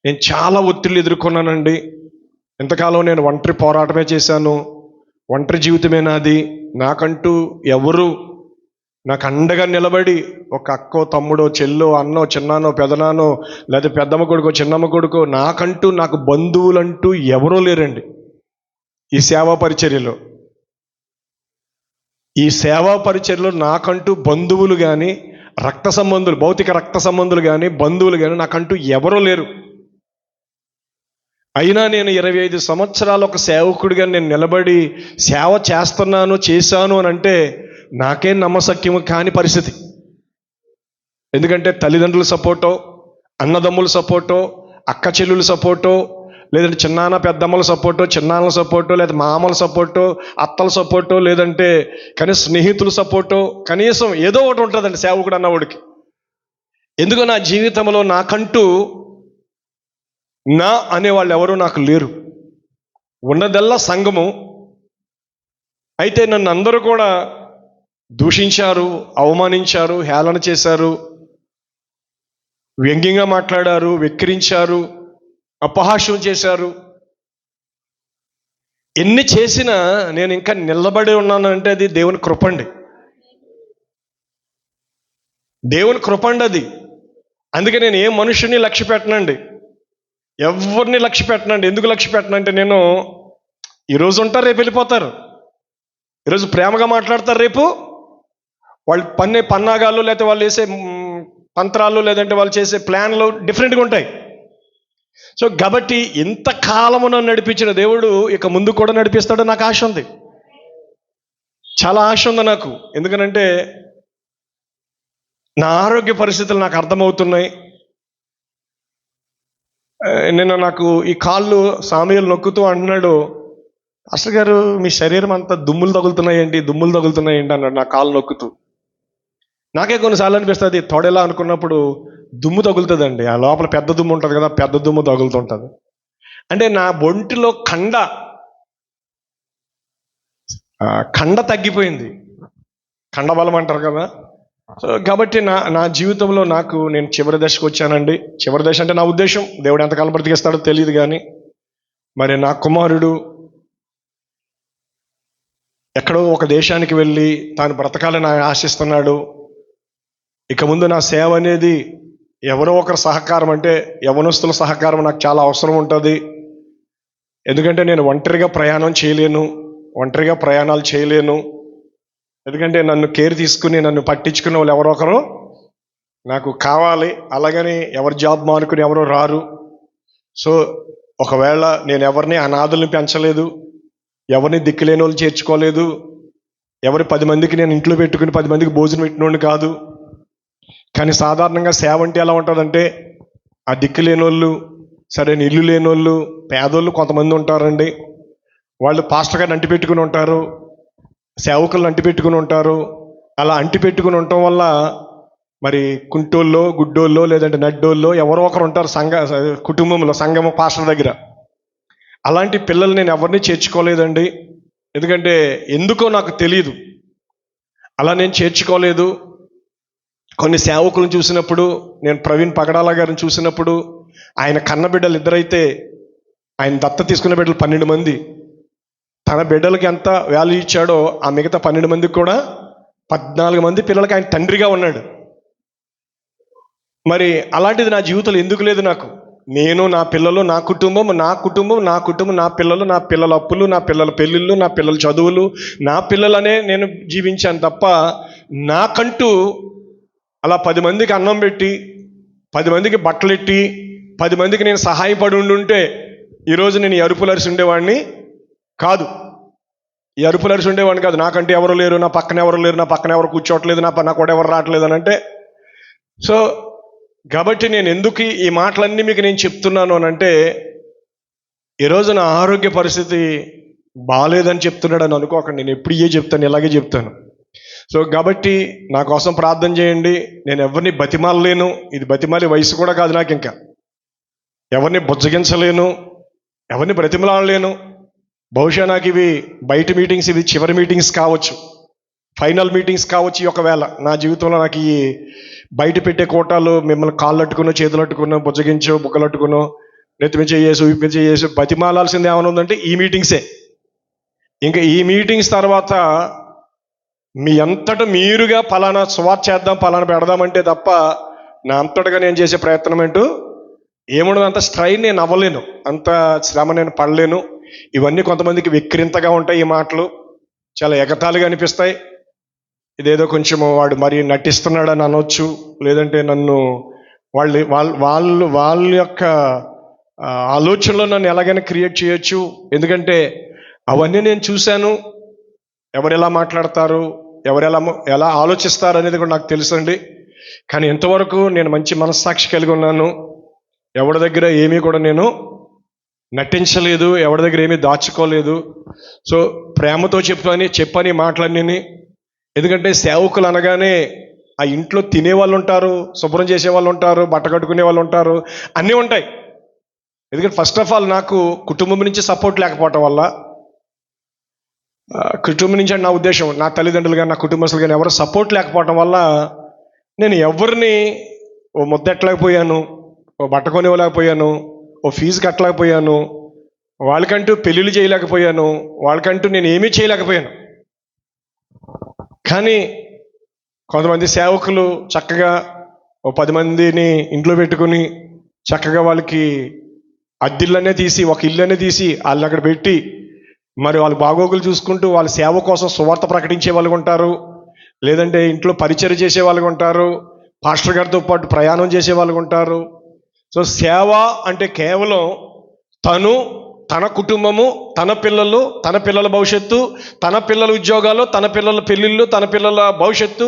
నేను చాలా ఒత్తిళ్ళు ఎదుర్కొన్నానండి. ఎంతకాలం నేను ఒంటరి పోరాటమే చేశాను, ఒంటరి జీవితమే నాది. నాకంటూ ఎవరు నాకు అండగా నిలబడి, ఒక అక్కో తమ్ముడో చెల్లో అన్నో చిన్నానో పెదనానో లేదా పెద్దమ్మ కొడుకో చిన్నమ్మ కొడుకో, నాకు బంధువులంటూ ఎవరూ లేరండి. ఈ సేవా పరిచర్యలో నాకంటూ బంధువులు కానీ, రక్త సంబంధులు, భౌతిక రక్త సంబంధులు కానీ, బంధువులు కానీ నాకంటూ ఎవరూ లేరు. అయినా నేను 25 సంవత్సరాలు ఒక సేవకుడిగా నేను నిలబడి సేవ చేశాను అని అంటే నాకే నమ్మశక్యము కాని పరిస్థితి. ఎందుకంటే తల్లిదండ్రుల సపోర్టో, అన్నదమ్ముల సపోర్టో, అక్క చెల్లుల సపోర్టో, లేదంటే చిన్నాన్న పెద్దమ్మల సపోర్టో, చిన్నాన్నల సపోర్టో, లేదా మామల సపోర్టో, అత్తల సపోర్టో, లేదంటే కనీసం స్నేహితుల సపోర్టో, కనీసం ఏదో ఒకటి ఉంటుందండి సేవకుడు అన్నవాడికి. ఎందుకో నా జీవితంలో నాకంటూ నా అనేవాళ్ళు ఎవరూ నాకు లేరు. ఉన్నదల్లా సంఘము. అయితే నన్ను అందరూ కూడా దూషించారు, అవమానించారు, హేళన చేశారు, వ్యంగ్యంగా మాట్లాడారు, వెక్కిరించారు, అపహాస్యం చేశారు. ఎన్ని చేసినా నేను ఇంకా నిలబడి ఉన్నానంటే అది దేవుని కృపండి. దేవుని కృపండి అది. అందుకే నేను ఏ మనుషుని లక్ష్య పెట్టనండి, ఎవరిని లక్ష్య పెట్టనండి. ఎందుకు లక్ష్య పెట్టనంటే, నేను ఈరోజు ఉంటారు, రేపు వెళ్ళిపోతారు. ఈరోజు ప్రేమగా మాట్లాడతారు, రేపు వాళ్ళు పన్నాగాలు, లేకపోతే వాళ్ళు వేసే తంత్రాలు, లేదంటే వాళ్ళు చేసే ప్లాన్లు డిఫరెంట్గా ఉంటాయి. సో కాబట్టి ఇంతకాలము నన్ను నడిపించిన దేవుడు ఇక ముందు కూడా నడిపిస్తాడో నాకు ఆశ ఉంది, చాలా ఆశ ఉంది నాకు. ఎందుకనంటే నా ఆరోగ్య పరిస్థితులు నాకు అర్థమవుతున్నాయి. నాకు ఈ కాళ్ళు సామీయులు నొక్కుతూ అంటున్నాడు, అసలు గారు మీ శరీరం అంతా దుమ్ములు తగులుతున్నాయేంటి అన్నాడు నా కాళ్ళు నొక్కుతూ. నాకే కొన్నిసార్లు అనిపిస్తుంది, తొడేలా అనుకున్నప్పుడు దుమ్ము తగులుతుందండి. ఆ లోపల పెద్ద దుమ్ము ఉంటుంది కదా, పెద్ద దుమ్ము తగులుతుంటుంది. అంటే నా ఒంటిలో కండ తగ్గిపోయింది, కండబలం అంటారు కదా. సో కాబట్టి నా జీవితంలో నేను చివరి దశకు వచ్చానండి. చివరి దశ అంటే నా ఉద్దేశం, దేవుడు ఎంతకాలం బ్రతికిస్తాడో తెలియదు, కానీ మరి నా కుమారుడు ఎక్కడో ఒక దేశానికి వెళ్ళి తాను బ్రతకాలని ఆశిస్తున్నాడు. ఇక ముందు నా సేవ అనేది ఎవరో ఒకరి సహకారం, అంటే యవనస్తుల సహకారం నాకు చాలా అవసరం ఉంటుంది. ఎందుకంటే నేను ఒంటరిగా ప్రయాణాలు చేయలేను. ఎందుకంటే నన్ను కేర్ తీసుకుని నన్ను పట్టించుకునే వాళ్ళు ఎవరో ఒకరు నాకు కావాలి. అలాగని ఎవరి జాబ్ మానుకుని ఎవరో రారు. సో ఒకవేళ నేను ఎవరిని అనాథుల్ని పెంచలేదు, ఎవరిని దిక్కులేని వాళ్ళు చేర్చుకోలేదు, ఎవరి 10 మందికి నేను ఇంట్లో పెట్టుకుని 10 మందికి భోజనం పెట్టినోడిని కాదు. కానీ సాధారణంగా సేవ అంటే ఎలా ఉంటుందంటే, ఆ దిక్కు లేనోళ్ళు, సరైన ఇల్లు లేనోళ్ళు, పేదోళ్ళు కొంతమంది ఉంటారండి. వాళ్ళు పాస్టర్ గారిని అంటిపెట్టుకుని ఉంటారు, సేవకులను అంటిపెట్టుకుని ఉంటారు. అలా అంటిపెట్టుకుని ఉండటం వల్ల మరి కుంటోళ్ళో, గుడ్డోళ్ళో, లేదంటే నడ్డోళ్ళో ఎవరో ఒకరు ఉంటారు కుటుంబంలో, సంఘం పాస్టర్ దగ్గర. అలాంటి పిల్లలు నేను ఎవరిని చేర్చుకోలేదండి. ఎందుకంటే ఎందుకో నాకు తెలియదు, అలా నేను చేర్చుకోలేదు. కొన్ని సేవకులను చూసినప్పుడు, నేను ప్రవీణ్ పగడాల గారిని చూసినప్పుడు, ఆయన కన్న బిడ్డలు 2 అయితే ఆయన దత్త తీసుకున్న బిడ్డలు 12 మంది. తన బిడ్డలకి ఎంత వాల్యూ ఇచ్చాడో ఆ మిగతా 12 మందికి కూడా 14 మంది పిల్లలకి ఆయన తండ్రిగా ఉన్నాడు. మరి అలాంటిది నా జీవితంలో ఎందుకు లేదు నాకు? నేను, నా పిల్లలు, నా కుటుంబం, నా పిల్లలు, నా పిల్లల అప్పులు, నా పిల్లల పెళ్ళిళ్ళు, నా పిల్లల చదువులు, నా పిల్లలనే నేను జీవించాను తప్ప, నాకంటూ అలా 10 మందికి అన్నం పెట్టి, 10 మందికి బట్టలెట్టి, 10 మందికి నేను సహాయపడి ఉండుంటే ఈరోజు నేను ఈ అరుపులు అరిసి ఉండేవాడిని కాదు. నాకంటే ఎవరు లేరు, నా పక్కన ఎవరు కూర్చోవట్లేదు, నా కూడా ఎవరు రావట్లేదు అని అంటే. సో కాబట్టి నేను ఎందుకు ఈ మాటలన్నీ మీకు నేను చెప్తున్నాను అని అంటే, ఈరోజు నా ఆరోగ్య పరిస్థితి బాగాలేదని చెప్తున్నాడు అని అనుకోకండి. నేను ఎప్పుడు చెప్తాను, ఇలాగే చెప్తాను. సో కాబట్టి నా కోసం ప్రార్థన చేయండి. నేను ఎవరిని బతిమాలలేను, ఇది బతిమాలి వయసు కూడా కాదు నాకు. ఇంకా ఎవరిని బుజ్జగించలేను, ఎవరిని బ్రతిమలాడలేను. బహుశా నాకు ఇవి బయట మీటింగ్స్, ఇవి చివరి మీటింగ్స్ కావచ్చు, ఫైనల్ మీటింగ్స్ కావచ్చు. ఒకవేళ నా జీవితంలో నాకు ఈ బయట పెట్టే కోటాలు, మిమ్మల్ని కాళ్ళు అట్టుకునో, చేతులు అట్టుకునో, బుజ్జగించో, బుగ్గలు అట్టుకునో, నెత్తిమి చేయేసి, ఊపి చేయేసి బతిమాలాల్సింది ఏమైనా ఉందంటే ఈ మీటింగ్సే. ఇంకా ఈ మీటింగ్స్ తర్వాత మీ అంతటా మీరుగా పలానా స్వార్థ చేద్దాం, పలానా పెడదామంటే తప్ప నా అంతటగా నేను చేసే ప్రయత్నం ఏంటో ఏముండదు. అంత స్ట్రైన్ నేను అవ్వలేను, అంత శ్రమ నేను పడలేను. ఇవన్నీ కొంతమందికి విక్రింతగా ఉంటాయి, ఈ మాటలు చాలా ఎగతాళిగా అనిపిస్తాయి. ఇదేదో కొంచెం వాడు మరి నటిస్తున్నాడని అనొచ్చు, లేదంటే నన్ను వాళ్ళ యొక్క ఆలోచనలో నన్ను ఎలాగైనా క్రియేట్ చేయొచ్చు. ఎందుకంటే అవన్నీ నేను చూశాను. ఎవరు ఎలా మాట్లాడతారు, ఎవరు ఎలా ఆలోచిస్తారు అనేది కూడా నాకు తెలుసండి. కానీ ఇంతవరకు నేను మంచి మనస్సాక్షి కలిగి ఉన్నాను. ఎవరి దగ్గర ఏమీ కూడా నేను నటించలేదు, ఎవరి దగ్గర ఏమీ దాచుకోలేదు. సో ప్రేమతో చెప్పని మాటలన్నీ. ఎందుకంటే సేవకులు అనగానే ఆ ఇంట్లో తినేవాళ్ళు ఉంటారు, శుభ్రం చేసే వాళ్ళు ఉంటారు, బట్ట కట్టుకునే వాళ్ళు ఉంటారు, అన్నీ ఉంటాయి. ఎందుకంటే ఫస్ట్ ఆఫ్ ఆల్ నాకు కుటుంబం నుంచి సపోర్ట్ లేకపోవటం వల్ల, కుటుంబం నుంచి నా ఉద్దేశం, నా తల్లిదండ్రులు కానీ, నా కుటుంబస్తులు కానీ ఎవరు సపోర్ట్ లేకపోవటం వల్ల నేను ఎవరిని ఓ ముద్దెట్టలేకపోయాను, ఓ బట్ట కొనివ్వలేకపోయాను, ఓ ఫీజు కట్టలేకపోయాను, వాళ్ళకంటూ పెళ్ళిళ్ళు చేయలేకపోయాను, వాళ్ళకంటూ నేను ఏమీ చేయలేకపోయాను. కానీ కొంతమంది సేవకులు చక్కగా ఓ 10 మందిని ఇంట్లో పెట్టుకుని చక్కగా వాళ్ళకి అద్దిళ్ళనే తీసి, ఒక ఇల్లనే తీసి వాళ్ళని అక్కడ పెట్టి, మరి వాళ్ళ బాగోగులు చూసుకుంటూ వాళ్ళ సేవ కోసం సువార్త ప్రకటించే వాళ్ళు ఉంటారు, లేదంటే ఇంట్లో పరిచర్య చేసే వాళ్ళు ఉంటారు, పాస్టర్ గారితో పాటు ప్రయాణం చేసే వాళ్ళు ఉంటారు. సో సేవ అంటే కేవలం తను, తన కుటుంబము, తన పిల్లలు, తన పిల్లల భవిష్యత్తు, తన పిల్లల ఉద్యోగాలు, తన పిల్లల పెళ్ళిళ్ళు, తన పిల్లల భవిష్యత్తు,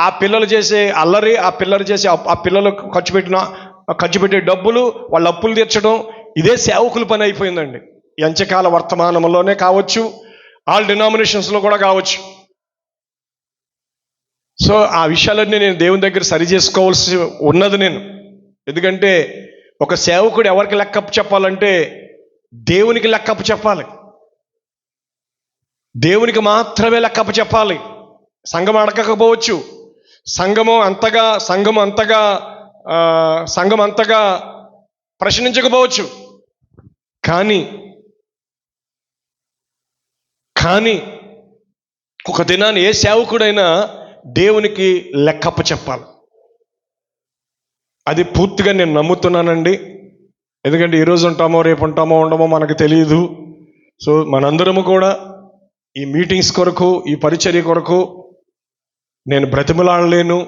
ఆ పిల్లలు చేసే అల్లరి, ఆ పిల్లలు ఖర్చు పెట్టే డబ్బులు, వాళ్ళ అప్పులు తీర్చడం, ఇదే సేవకుల పని అయిపోయిందండి. ఈ అంత్యకాల వర్తమానంలోనే కావచ్చు, ఆల్ డినామినేషన్స్లో కూడా కావచ్చు. సో ఆ విషయాలన్నీ నేను దేవుని దగ్గర సరి చేసుకోవాల్సి ఉన్నది నేను. ఎందుకంటే ఒక సేవకుడు ఎవరికి లెక్కప్పు చెప్పాలంటే దేవునికి లెక్కప్పు చెప్పాలి, దేవునికి మాత్రమే లెక్కప్పు చెప్పాలి. సంఘం అడగకపోవచ్చు, సంఘం అంతగా ప్రశ్నించకపోవచ్చు. కానీ ఒక దినాన్ని ఏ సేవకుడైనా దేవునికి లెక్కప్పు చెప్పాలి. అది పూర్తిగా నేను నమ్ముతున్నానండి. ఎందుకంటే ఈరోజు ఉంటామో రేపు ఉంటామో ఉండమో మనకు తెలియదు. సో మనందరము కూడా ఈ మీటింగ్స్ కొరకు, ఈ పరిచర్య కొరకు నేను బ్రతిమలాడలేను,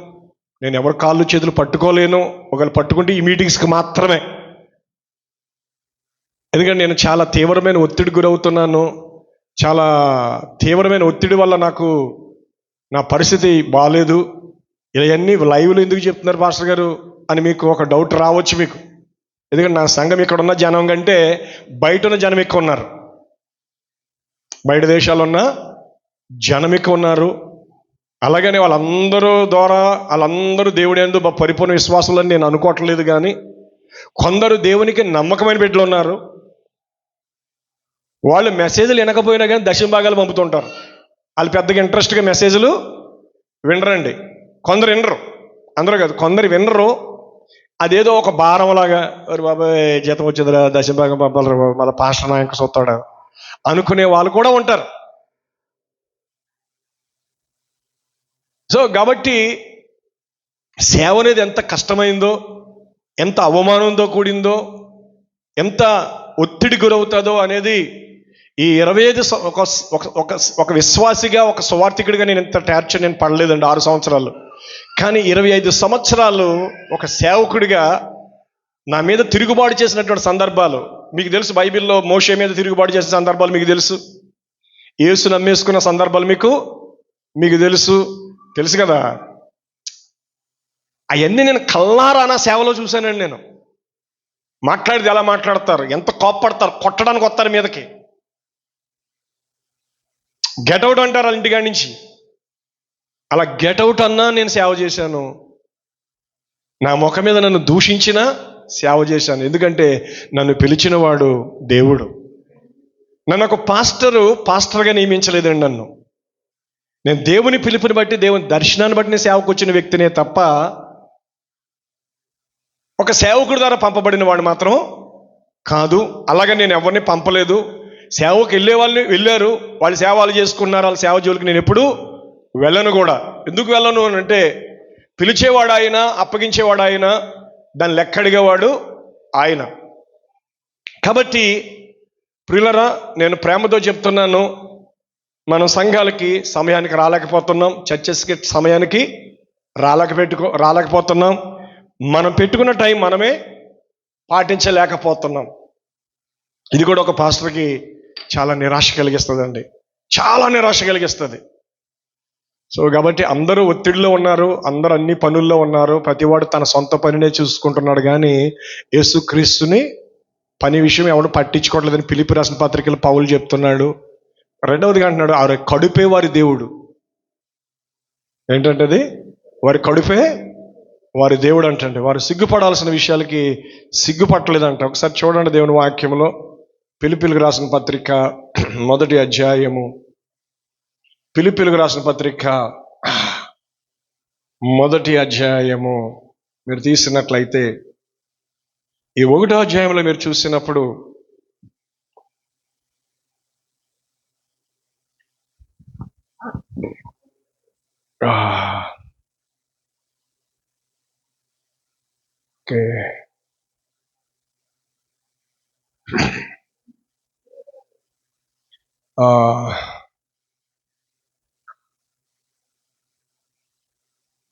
నేను ఎవరి కాళ్ళు చేతులు పట్టుకోలేను. ఒకవేళ పట్టుకుంటే ఈ మీటింగ్స్కి మాత్రమే. ఎందుకంటే నేను చాలా తీవ్రమైన ఒత్తిడి గురవుతున్నాను. చాలా తీవ్రమైన ఒత్తిడి వల్ల నాకు నా పరిస్థితి బాగాలేదు. ఇవన్నీ లైవ్లో ఎందుకు చెప్తున్నారు పాస్టర్ గారు అని మీకు ఒక డౌట్ రావచ్చు మీకు. ఎందుకంటే నా సంఘం ఇక్కడ ఉన్న జనం కంటే బయట ఉన్న జనం ఎక్కువ ఉన్నారు. బయట దేశాల్లో ఉన్న జనం ఎక్కువ ఉన్నారు. అలాగని వాళ్ళందరూ దేవుడి యందు పరిపూర్ణ విశ్వాసులని నేను అనుకోవట్లేదు. కానీ కొందరు దేవునికి నమ్మకమైన బిడ్డలు ఉన్నారు. వాళ్ళు మెసేజ్లు వినకపోయినా కానీ దశమ భాగాలు పంపుతుంటారు. వాళ్ళు పెద్దగా ఇంట్రెస్ట్గా మెసేజ్లు వినరండి. కొందరు వినరు, అందరూ కాదు, కొందరు వినరు. అదేదో ఒక భారంలాగా, మరి బాబాయ్ జీతం వచ్చేదిరా, దశమ భాగం పంపాలి, మళ్ళీ పాస్టర్ నాయకు చూస్తాడు అనుకునే వాళ్ళు కూడా ఉంటారు. సో కాబట్టి సేవ అనేది ఎంత కష్టమైందో, ఎంత అవమానంతో కూడిందో, ఎంత ఒత్తిడి గురవుతుందో అనేది ఈ 25 ఒక విశ్వాసిగా, ఒక సువార్థికుడిగా నేను ఇంత టార్చర్ నేను పడలేదండి 6 సంవత్సరాలు. కానీ 25 సంవత్సరాలు ఒక సేవకుడిగా నా మీద తిరుగుబాటు చేసినటువంటి సందర్భాలు మీకు తెలుసు. బైబిల్లో మోషే మీద తిరుగుబాటు చేసిన సందర్భాలు మీకు తెలుసు. యేసు నమ్మేసుకున్న సందర్భాలు మీకు తెలుసు కదా. అవన్నీ నేను కల్లారా నా సేవలో చూశానండి. నేను మాట్లాడితే ఎలా మాట్లాడతారు, ఎంత కోప్పడతారు, కొట్టడానికి వస్తారు మీదకి, గెటౌట్ అంటారు వాళ్ళ ఇంటికాడి నుంచి. అలా గెటౌట్ అన్నా నేను సేవ చేశాను. నా ముఖం మీద నన్ను దూషించినా సేవ చేశాను. ఎందుకంటే నన్ను పిలిచిన వాడు దేవుడు. నన్ను ఒక పాస్టర్గా నియమించలేదండి. నేను దేవుని పిలుపుని బట్టి, దేవుని దర్శనాన్ని బట్టి నేను సేవకు వచ్చిన వ్యక్తినే తప్ప ఒక సేవకుడి ద్వారా పంపబడిన వాడు మాత్రం కాదు. అలాగే నేను ఎవరిని పంపలేదు. సేవకు వెళ్ళే వాళ్ళని వెళ్ళారు, వాళ్ళు సేవలు చేసుకున్నారు. వాళ్ళ సేవ జోలికి నేను ఎప్పుడు వెళ్ళను కూడా. ఎందుకు వెళ్ళను అని అంటే, పిలిచేవాడు ఆయన, అప్పగించేవాడు ఆయన, దాన్ని లెక్కడిగేవాడు ఆయన. కాబట్టి ప్రియులరా, నేను ప్రేమతో చెప్తున్నాను, మనం సంఘాలకి సమయానికి రాలేకపోతున్నాం, చర్చెస్కి సమయానికి రాలేకపోతున్నాం. మనం పెట్టుకున్న టైం మనమే పాటించలేకపోతున్నాం. ఇది కూడా ఒక పాస్టర్కి చాలా నిరాశ కలిగిస్తుందండి, చాలా నిరాశ కలిగిస్తుంది. సో కాబట్టి అందరూ ఒత్తిడిలో ఉన్నారు, అందరూ అన్ని పనుల్లో ఉన్నారు. ప్రతివాడు తన సొంత పనినే చూసుకుంటున్నాడు. కానీ యేసుక్రీస్తుని పని విషయం ఎవడు పట్టించుకోవట్లేదని ఫిలిప్పీ రాసిన పత్రికలు పౌలు చెప్తున్నాడు. రెండవదిగా అంటున్నాడు, వారి కడుపే వారి దేవుడు. ఏంటంటే అది వారి కడుపే వారి దేవుడు అంటండి. వారు సిగ్గుపడాల్సిన విషయాలకి సిగ్గుపట్టలేదంట. ఒకసారి చూడండి దేవుని వాక్యంలో, ఫిలిప్పీలకు రాసిన పత్రిక 1వ అధ్యాయము, ఫిలిప్పీలకు రాసిన పత్రిక 1వ అధ్యాయము మీరు తీసినట్లయితే, ఈ 1వ అధ్యాయంలో మీరు చూసినప్పుడు ఓకే,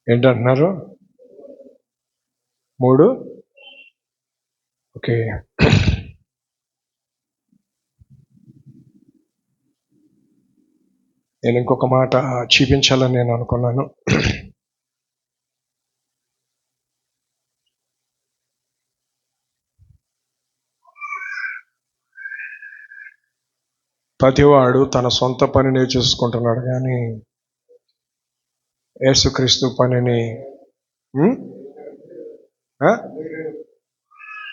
ఏంటంటున్నారు 3, ఓకే. నేను ఇంకొక మాట చూపించాలని నేను అనుకున్నాను. ప్రతివాడు తన సొంత పనిని చూసుకుంటున్నాడు, కానీ యేసుక్రీస్తు పనిని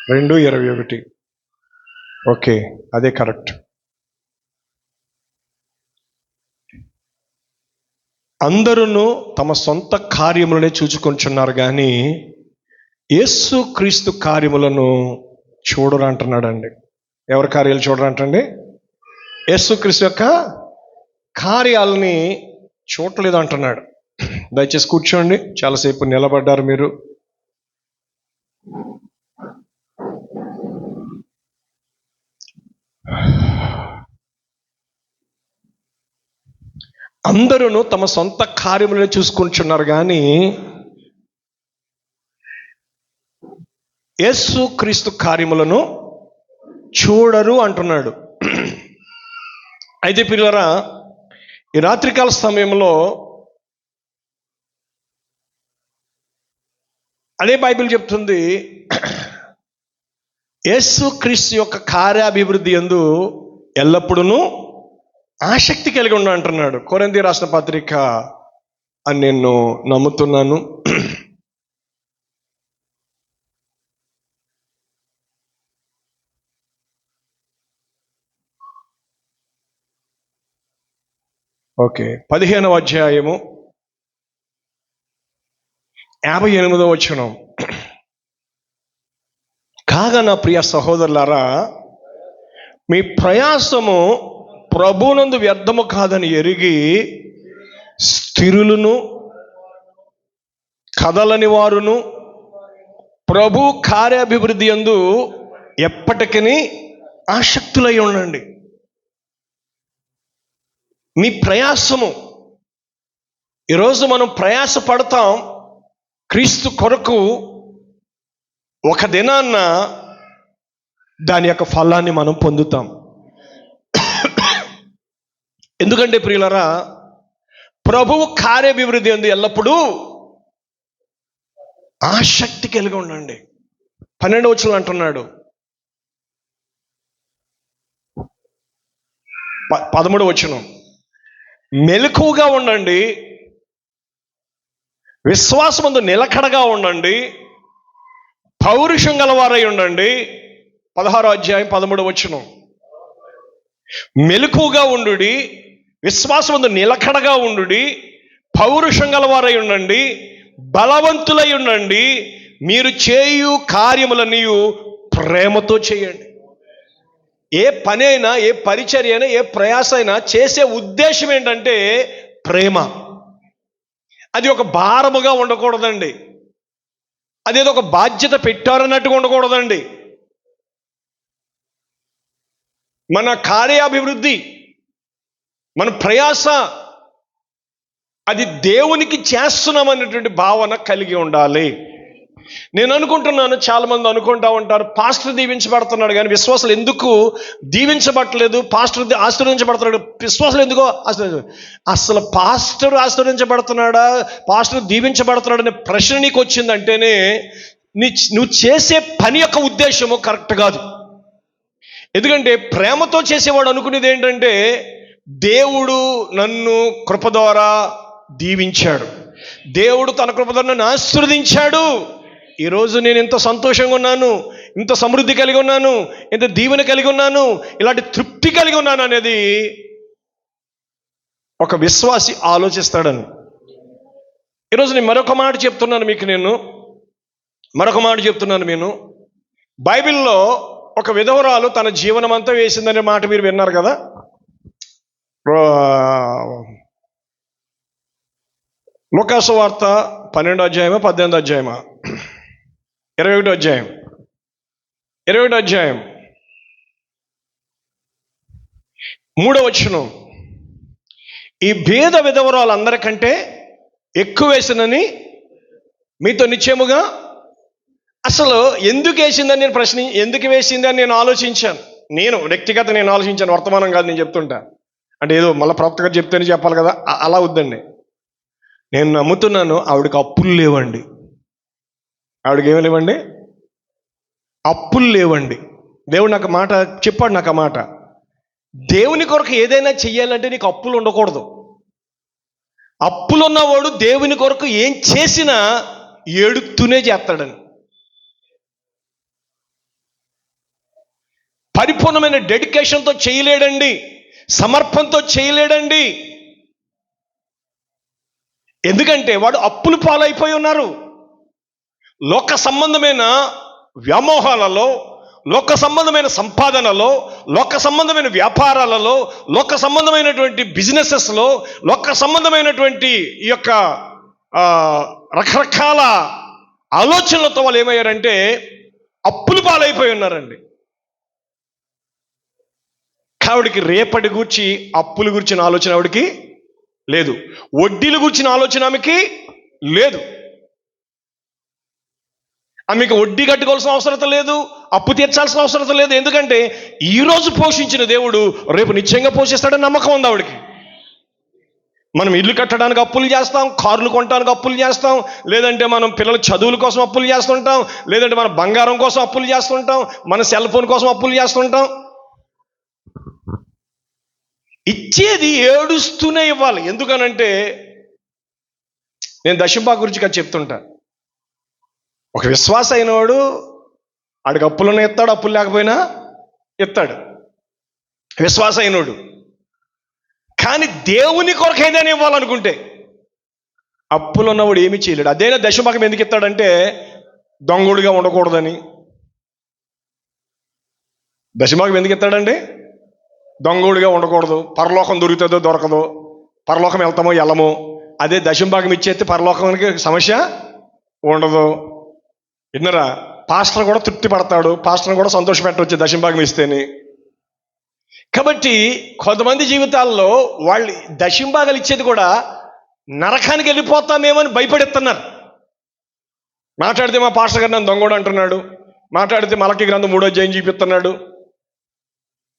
2:21, ఓకే, అదే కరెక్ట్. అందరూ తమ సొంత కార్యములనే చూచుకొంచున్నారు, కానీ యేసుక్రీస్తు కార్యములను చూడరు అంటున్నాడండి. ఎవరి కార్యాలు చూడరు అంటండి? యేసుక్రీస్తు యొక్క కార్యాలని చూడలేదు అంటున్నాడు. దయచేసి కూర్చోండి, చాలాసేపు నిలబడ్డారు మీరు. అందరూ తమ సొంత కార్యములను చూసుకుంటున్నారు, కానీ యేసు క్రీస్తు కార్యములను చూడరు అంటున్నాడు. అయితే పిల్లరా, ఈ రాత్రికాల సమయంలో అదే బైబిల్ చెప్తుంది, యేసు క్రీస్తు యొక్క కార్యాభివృద్ధి యందు ఎల్లప్పుడూ ఆసక్తి కలిగి ఉండ అంటున్నాడు. కొరింథీ రాసిన పత్రిక అని నేను నమ్ముతున్నాను. ఓకే, 15వ అధ్యాయము 58వ వచనం. కాగా నా ప్రియ సహోదరులారా, మీ ప్రయాసము ప్రభువునందు వ్యర్థము కాదని ఎరిగి స్థిరులను కదలని వారును ప్రభు కార్యాభివృద్ధి యందు ఎప్పటికీ ఆసక్తులై ఉండండి. మీ ప్రయాసము, ఈరోజు మనం ప్రయాస పడతాం క్రీస్తు కొరకు, ఒక దినాన్న దాని యొక్క ఫలాన్ని మనం పొందుతాం. ఎందుకంటే ప్రియులరా, ప్రభువు కార్యాభివృద్ధి యందు ఎల్లప్పుడూ ఆసక్తి కలిగి ఉండండి. 12వ వచనం అంటున్నాడు, 13వ వచనం, మెలకువగా ఉండండి, విశ్వాసమందు నిలకడగా ఉండండి, పౌరుషం గలవారై ఉండండి. 16వ అధ్యాయం 13వ వచనం, మెలకువగా ఉండుడి, విశ్వాసమందు నిలకడగా ఉండుడి, పౌరుషం గలవారై ఉండండి, బలవంతులై ఉండండి, మీరు చేయు కార్యములన్నీ ప్రేమతో చేయండి. ఏ పని అయినా, ఏ పరిచర్య అయినా, ఏ ప్రయాస అయినా చేసే ఉద్దేశం ఏంటంటే ప్రేమ. అది ఒక భారముగా ఉండకూడదండి. అదేదో ఒక బాధ్యత పెట్టారన్నట్టుగా ఉండకూడదండి. మన కార్యాభివృద్ధి, మన ప్రయాస, అది దేవునికి చేస్తున్నామనేటువంటి భావన కలిగి ఉండాలి. నేను అనుకుంటున్నాను, చాలా మంది అనుకుంటా ఉంటారు, పాస్టర్ దీవించబడుతున్నాడు కానీ విశ్వాసాలు ఎందుకు దీవించబడలేదు, పాస్టర్ ఆశీర్వదించబడుతున్నాడు, విశ్వాసాలు ఎందుకో అసలు పాస్టర్ ఆశీర్వదించబడుతున్నాడా, పాస్టర్ దీవించబడుతున్నాడు అనే ప్రశ్న నీకు వచ్చిందంటేనే నువ్వు చేసే పని యొక్క ఉద్దేశము కరెక్ట్ కాదు. ఎందుకంటే ప్రేమతో చేసేవాడు అనుకునేది ఏంటంటే, దేవుడు నన్ను కృప ద్వారా దీవించాడు, దేవుడు తన కృప ద్వారా నన్ను ఆశీర్వదించాడు, ఈరోజు నేను ఇంత సంతోషంగా ఉన్నాను, ఇంత సమృద్ధి కలిగి ఉన్నాను, ఇంత దీవెన కలిగి ఉన్నాను, ఇలాంటి తృప్తి కలిగి ఉన్నాను అనేది ఒక విశ్వాసి ఆలోచిస్తాడని. ఈరోజు నేను మరొక మాట చెప్తున్నాను నేను. బైబిల్లో ఒక విధవరాలు తన జీవనం అంతా వేసిందనే మాట మీరు విన్నారు కదా. లూకాసు వార్త 12వ అధ్యాయమా 18వ అధ్యాయమా 21వ అధ్యాయం 3వ వచనం, ఈ భేద విధవరాలందరికంటే ఎక్కువ వేసినని మీతో నిశ్చయముగా. అసలు ఎందుకు వేసిందని నేను ఎందుకు వేసిందని నేను ఆలోచించాను. నేను ఆలోచించాను, వర్తమానం కాదు నేను చెప్తుంటా. అంటే ఏదో మళ్ళీ ప్రవక్త గారు చెప్తేనే చెప్పాలి కదా, అలా వద్దండి. నేను నమ్ముతున్నాను ఆవిడకి అప్పులు లేవండి. ఆవిడకి ఏమి లేవండి? అప్పులు లేవండి. దేవుడు నాకు మాట చెప్పాడు, నాకు ఆ మాట, దేవుని కొరకు ఏదైనా చెయ్యాలంటే నీకు అప్పులు ఉండకూడదు. అప్పులున్నవాడు దేవుని కొరకు ఏం చేసినా ఏడుతూనే చేస్తాడని. పరిపూర్ణమైన డెడికేషన్తో చేయలేడండి, సమర్పణతో చేయలేడండి. ఎందుకంటే వాడు అప్పులు పాలైపోయి ఉన్నారు. లోక సంబంధమైన వ్యామోహాలలో, లోక సంబంధమైన సంపాదనలో, లోక సంబంధమైన వ్యాపారాలలో, లోక సంబంధమైనటువంటి బిజినెసెస్లో, లోక సంబంధమైనటువంటి ఈ యొక్క రకరకాల ఆలోచనలతో వాళ్ళు ఏమయ్యారంటే అప్పులు పాలైపోయి ఉన్నారండి. ఆవిడికి రేపటి గూర్చి, అప్పుల గురించిన ఆలోచన ఆవిడికి లేదు. వడ్డీలు గురించిన ఆలోచన ఆమెకి లేదు. ఆమెకి వడ్డీ కట్టుకోవాల్సిన అవసరం లేదు, అప్పు తీర్చాల్సిన అవసరం లేదు. ఎందుకంటే ఈరోజు పోషించిన దేవుడు రేపు నిశ్చయంగా పోషిస్తాడని నమ్మకం ఉంది ఆవిడకి. మనం ఇల్లు కట్టడానికి అప్పులు చేస్తాం, కార్లు కొనడానికి అప్పులు చేస్తాం, లేదంటే మనం పిల్లల చదువుల కోసం అప్పులు చేస్తుంటాం, లేదంటే మన బంగారం కోసం అప్పులు చేస్తుంటాం, మన సెల్ ఫోన్ కోసం అప్పులు చేస్తుంటాం. ఇచ్చేది ఏడుస్తూనే ఇవ్వాలి. ఎందుకనంటే నేను దశంభాగం గురించి కదా చెప్తుంటా. ఒక విశ్వాస అయినవాడు ఆడికి అప్పులను ఎత్తాడు, అప్పులు లేకపోయినా ఎత్తాడు, విశ్వాస అయినోడు. కానీ దేవుని కొరకు ఏదైనా ఇవ్వాలనుకుంటే అప్పులు ఉన్నవాడు ఏమీ చేయలేడు. అదైనా దశంభాగం ఎందుకు ఇస్తాడంటే దొంగోడుగా ఉండకూడదని. దశంభాగం ఎందుకు ఇస్తాడండి? దొంగోడుగా ఉండకూడదు. పరలోకం దొరుకుతుందో దొరకదో, పరలోకం వెళ్తామో వెళ్ళమో. అదే దశంభాగం ఇచ్చేస్తే పరలోకానికి సమస్య ఉండదు. విన్నరా? పాస్టర్ కూడా తృప్తి పడతాడు, పాస్టర్ని కూడా సంతోష పెట్టవచ్చు దశంభాగం ఇస్తేనే. కాబట్టి కొంతమంది జీవితాల్లో వాళ్ళు దశంభాగాలు ఇచ్చేది కూడా నరకానికి వెళ్ళిపోతామేమని భయపడిస్తున్నారు. మాట్లాడితే మా పాస్టర్ గారు నన్ను దొంగోడు అంటున్నాడు, మాట్లాడితే మలకి గ్రంథం 3వ అధ్యాయం చూపిస్తున్నాడు.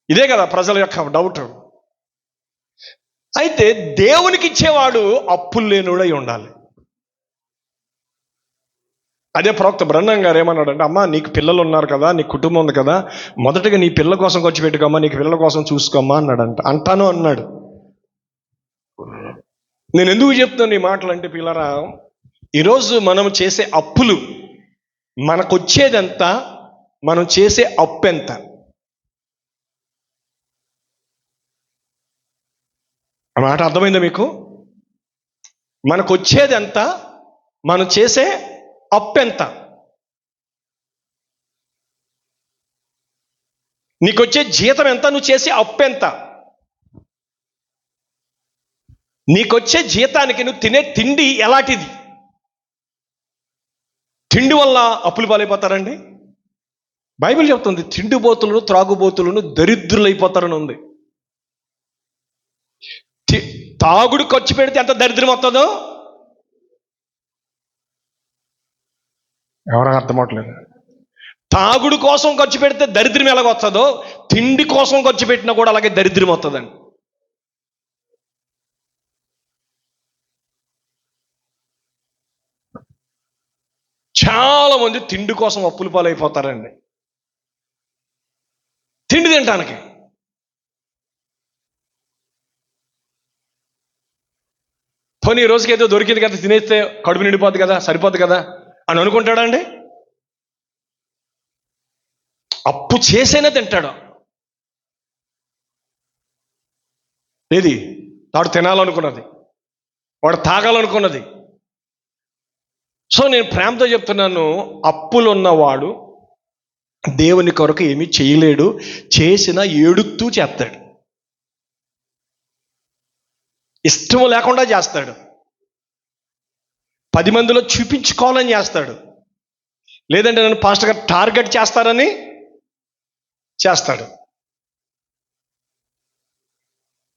ఇదే కదా ప్రజల యొక్క డౌట్. అయితే దేవునికి ఇచ్చేవాడు అప్పులు లేనుడై ఉండాలి. అదే ప్రవక్త బ్రహ్మం గారు ఏమన్నాడంటే, అమ్మ నీకు పిల్లలు ఉన్నారు కదా, నీ కుటుంబం ఉంది కదా, మొదటగా నీ పిల్లల కోసం ఖర్చు పెట్టుకోమ్మా, నీకు పిల్లల కోసం చూసుకోమ్మా అన్నాడు. నేను ఎందుకు చెప్తున్నాను ఈ మాటలు అంటే, పిల్లరా, ఈరోజు మనం చేసే అప్పులు మనకు వచ్చేదెంత, మనం చేసే అప్పు ఎంత? ఆ మాట అర్థమైందా మీకు? మనకు వచ్చేది ఎంత, మనం చేసే అప్పు ఎంత? నీకు వచ్చే జీతం ఎంత, నువ్వు చేసే అప్పు ఎంత? నీకొచ్చే జీతానికి నువ్వు తినే తిండి ఎలాంటిది? తిండి వల్ల అప్పులు పాలైపోతారండి. బైబిల్ చెప్తుంది తిండిబోతులను త్రాగుబోతులను దరిద్రులైపోతారని ఉంది. తాగుడు ఖర్చు పెడితే ఎంత దరిద్రం వస్తుందో ఎవరికి అర్థమవట్లేదు. తాగుడు కోసం ఖర్చు పెడితే దరిద్రం ఎలాగొస్తుందో తిండి కోసం ఖర్చు పెట్టినా కూడా అలాగే దరిద్రం వస్తుందండి. చాలా మంది తిండి కోసం అప్పుల పాలైపోతారండి. తిండి తినటానికి. పోనీ ఈ రోజుకి ఏదో దొరికింది కదా, తినేస్తే కడుపు నిండిపోద్ది కదా, సరిపోద్ది కదా అని అనుకుంటాడండి. అప్పు చేసేనే తింటాడు. ఏది వాడు తినాలనుకున్నది, వాడు తాగాలనుకున్నది. సో నేను ప్రేమతో చెప్తున్నాను, అప్పులు ఉన్నవాడు దేవుని కొరకు ఏమీ చేయలేడు. చేసిన ఏడుస్తూ చేస్తాడు, ఇష్టం లేకుండా చేస్తాడు, 10 మందిలో చూపించుకోవాలని చేస్తాడు, లేదంటే నన్ను పాస్టర్ గారు టార్గెట్ చేస్తారని చేస్తాడు.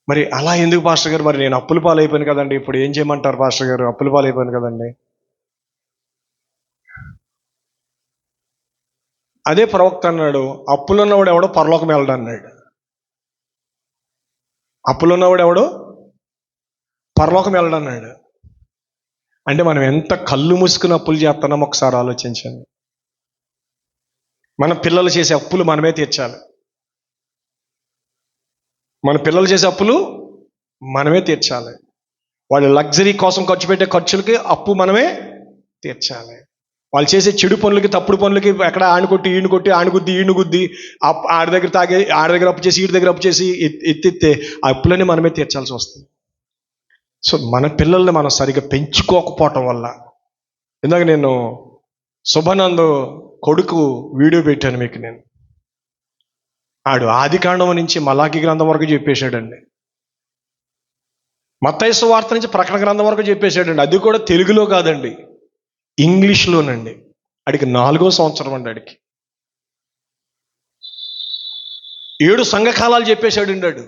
మరి అలా ఎందుకు పాస్టర్ గారు? మరి నేను అప్పుల పాలైపోయాను కదండి, ఇప్పుడు ఏం చేయమంటారు పాస్టర్ గారు? అప్పుల పాలైపోయాను కదండి. అదే ప్రవక్త అన్నాడు, అప్పులున్నవాడు ఎవడో పరలోకం వెళ్ళడు అన్నాడు. అప్పులున్నవాడు ఎవడో పరలోకం వెళ్ళడు అన్నాడు. అంటే మనం ఎంత కళ్ళు మూసుకుని అప్పులు చేస్తున్నామో ఒకసారి ఆలోచించండి. మన పిల్లలు చేసే అప్పులు మనమే తీర్చాలి. మన పిల్లలు చేసే అప్పులు మనమే తీర్చాలి. వాళ్ళు లగ్జరీ కోసం ఖర్చు పెట్టే ఖర్చులకి అప్పు మనమే తీర్చాలి. వాళ్ళు చేసే చెడు పనులకి, తప్పుడు పనులకి, ఎక్కడ ఆడుకొట్టి ఈయన గుద్ది ఆడి దగ్గర తాగే, ఆడి దగ్గర అప్పు చేసి, ఈడి దగ్గర అప్పు చేసి ఎత్తితే ఆ అప్పులన్నీ మనమే తీర్చాల్సి వస్తుంది. సో మన పిల్లల్ని మనం సరిగ్గా పెంచుకోకపోవటం వల్ల, ఇందాక నేను శుభానంద్ కొడుకు వీడియో పెట్టాను మీకు. నేను ఆడు ఆదికాండం నుంచి మలాకి గ్రంథం వరకు చెప్పేశాడండి. మత్తయి సువార్త నుంచి ప్రకటన గ్రంథం వరకు చెప్పేశాడండి. అది కూడా తెలుగులో కాదండి, ఇంగ్లీష్లోనండి. ఆడికి 4వ సంవత్సరం అండి. ఆడికి 7 సంఘకాలాలు చెప్పేశాడండి. ఆడు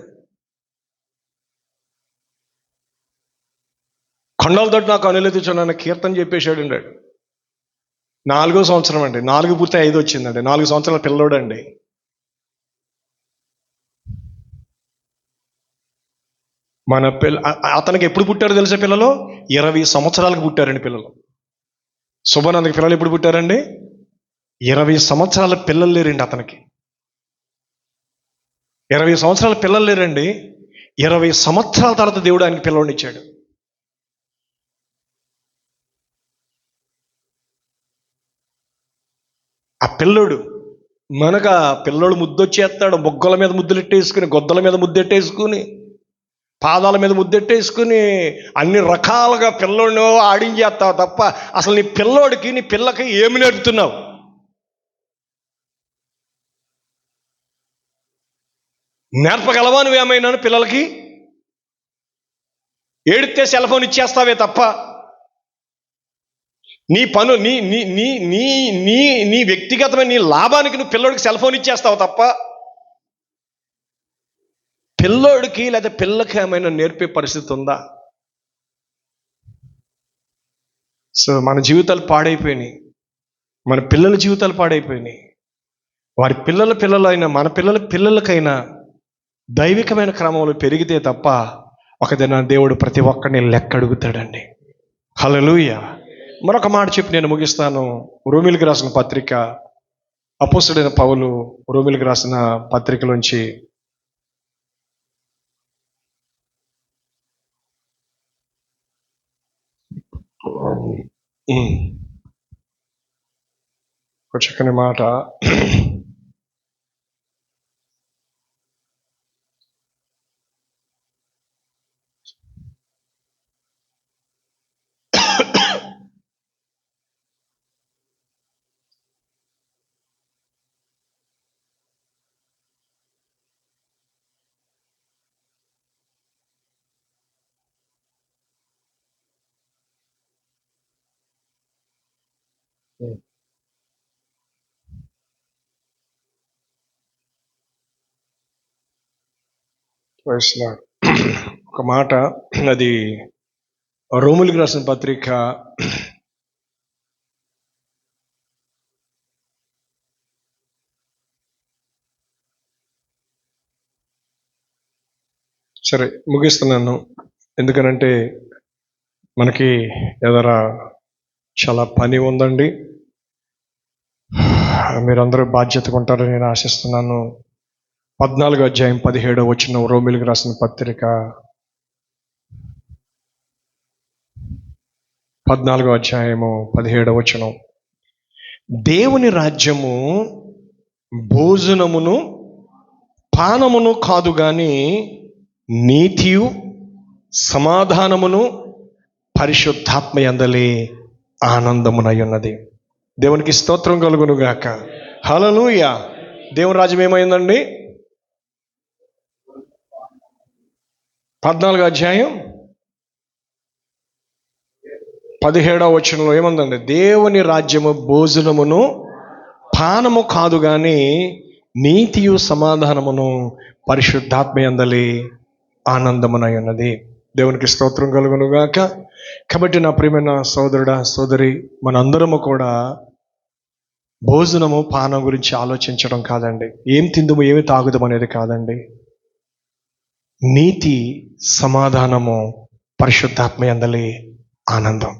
కొండలతోటి నాకు అనులతి చున్నాను కీర్తన చెప్పేశాడు అండి. 4వ సంవత్సరం అండి, 4 పూర్తి 5 వచ్చిందండి, 4 సంవత్సరాల పిల్లోడు అండి. మన అతనికి ఎప్పుడు పుట్టారో తెలుసా పిల్లలు? 20 సంవత్సరాలకు పుట్టారండి పిల్లలు. శుభానందకి పిల్లలు ఎప్పుడు పుట్టారండి? 20 సంవత్సరాల పిల్లలు లేరండి అతనికి. 20 సంవత్సరాల పిల్లలు లేరండి. 20 సంవత్సరాల తర్వాత దేవుడు ఆయనకి పిల్లల్ని ఇచ్చాడు. ఆ పిల్లోడు మనకు ఆ పిల్లోడు ముద్దొచ్చేస్తాడు. బొగ్గల మీద ముద్దులెట్టేసుకుని, గొద్దల మీద ముద్దెట్టేసుకుని, పాదాల మీద ముద్దెట్టేసుకుని అన్ని రకాలుగా పిల్లోడిని ఆడించేస్తావు తప్ప అసలు నీ పిల్లోడికి నీ పిల్లకి ఏమి నేర్పుతున్నావు? నేర్పగలవా నువ్వేమైనా పిల్లలకి? ఏడితే సెల్ ఫోన్ ఇచ్చేస్తావే తప్ప నీ పను నీ నీ నీ నీ నీ నీ వ్యక్తిగతమైన నీ లాభానికి నువ్వు పిల్లోడికి సెల్ ఫోన్ ఇచ్చేస్తావు తప్ప పిల్లోడికి లేదా పిల్లకి ఏమైనా నేర్పే పరిస్థితి ఉందా? సో మన జీవితాలు పాడైపోయినాయి, మన పిల్లల జీవితాలు పాడైపోయినాయి. వారి పిల్లలైనా మన పిల్లలకైనా దైవికమైన క్రమంలో పెరిగితే తప్ప ఒకదిన దేవుడు ప్రతి ఒక్కరిని లెక్క అడుగుతాడండి. హల్లెలూయా. మరొక మాట చెప్పి నేను ముగిస్తాను. రోమీయులకు రాసిన పత్రిక, అపోస్తలుడైన పౌలు రోమీయులకు రాసిన పత్రికలోంచి ఒక చక్కని మాట. ఒక మాట, అది రోమీయులకు రాసిన పత్రిక 'సరే ముగిస్తున్నాను, ఎందుకనంటే మనకి ఎదర చాలా పని ఉందండి. మీరందరూ బాధ్యతగా ఉంటారని నేను ఆశిస్తున్నాను. 14వ అధ్యాయం 17వ వచనం, రోమీయులకు రాసిన పత్రిక 14వ అధ్యాయము 17వ వచనం. దేవుని రాజ్యము భోజనమును పానమును కాదు గాని నీతియు సమాధానమును పరిశుద్ధాత్మ యందలి ఆనందమునై ఉన్నది. దేవునికి స్తోత్రం కలుగును గాక. హల్లెలూయా. దేవుని రాజ్యం ఏమైందండి? 14వ అధ్యాయం 17వ వచనంలో ఏముందండి? దేవుని రాజ్యము భోజనమును పానము కాదు గాని నీతియు సమాధానమును పరిశుద్ధాత్మ యందలి ఆనందమునై ఉన్నది. దేవునికి స్తోత్రం కలుగును గాక. కాబట్టి నా ప్రియమైన సోదరుడా, సోదరి, మనందరము కూడా భోజనము పానం గురించి ఆలోచించడం కాదండి. ఏం తిందుము ఏమి తాగుదాం అనేది కాదండి. నీతి, సమాధానము, పరిశుద్ధాత్మ యందలి ఆనందం.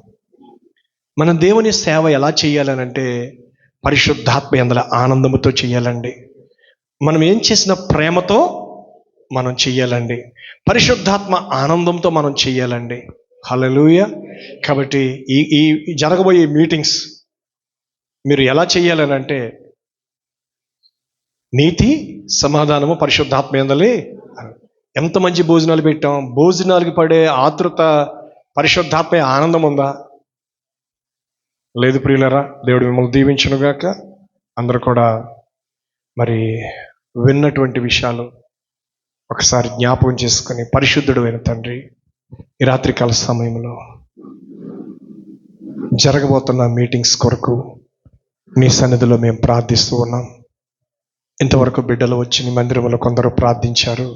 మనం దేవుని సేవ ఎలా చేయాలనంటే పరిశుద్ధాత్మ యందలి ఆనందముతో చేయాలండి. మనం ఏం చేసిన ప్రేమతో మనం చెయ్యాలండి. పరిశుద్ధాత్మ ఆనందంతో మనం చెయ్యాలండి. హల్లెలూయా. కాబట్టి ఈ జరగబోయే మీటింగ్స్ మీరు ఎలా చెయ్యాలనంటే నీతి, సమాధానము, పరిశుద్ధాత్మ యందలి. ఎంత మంచి భోజనాలు పెట్టాం. భోజనాలకు పడే ఆతృత పరిశుద్ధాత్మ ఆనందం ఉందా? లేదు ప్రియులరా. దేవుడు మిమ్మల్ని దీవించునుగాక. అందరూ కూడా మరి విన్నటువంటి విషయాలు ఒకసారి జ్ఞాపకం చేసుకొని, పరిశుద్ధుడు అయిన తండ్రి, ఈ రాత్రికాల సమయంలో జరగబోతున్న మీటింగ్స్ కొరకు నీ సన్నిధిలో మేము ప్రార్థిస్తూ ఉన్నాం. ఇంతవరకు బిడ్డలు వచ్చి నీ మందిరంలో కొందరు ప్రార్థించారు.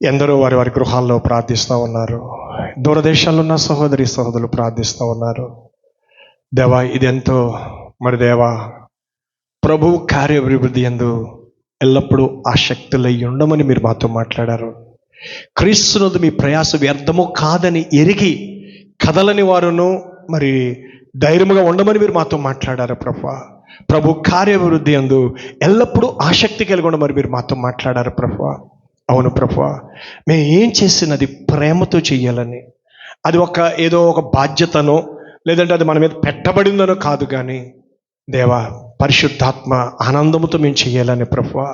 ఎందరో వారి వారి గృహాల్లో ప్రార్థిస్తూ ఉన్నారు. దూరదేశాల్లో ఉన్న సహోదరులు ప్రార్థిస్తూ ఉన్నారు. దేవా, ఇదెంతో మరి దేవా, ప్రభువు కార్యాభివృద్ధి యందు ఎల్లప్పుడూ ఆసక్తులై ఉండమని మీరు మాతో మాట్లాడారు. క్రీస్తునందు మీ ప్రయాస వ్యర్థము కాదని ఎరిగి కదలని వారును మరి ధైర్యముగా ఉండమని మీరు మాతో మాట్లాడారు ప్రభువా. ప్రభు కార్యాభివృద్ధి యందు ఎల్లప్పుడూ ఆసక్తి కలిగి ఉండమని మీరు మాతో మాట్లాడారు ప్రభువా. అవును ప్రభువా, మేము ఏం చేసినది ప్రేమతో చెయ్యాలని, అది ఏదో ఒక బాధ్యతనో లేదంటే అది మన మీద పెట్టబడిందనో కాదు, కానీ దేవా పరిశుద్ధాత్మ ఆనందముతో మేము చెయ్యాలని ప్రభువా.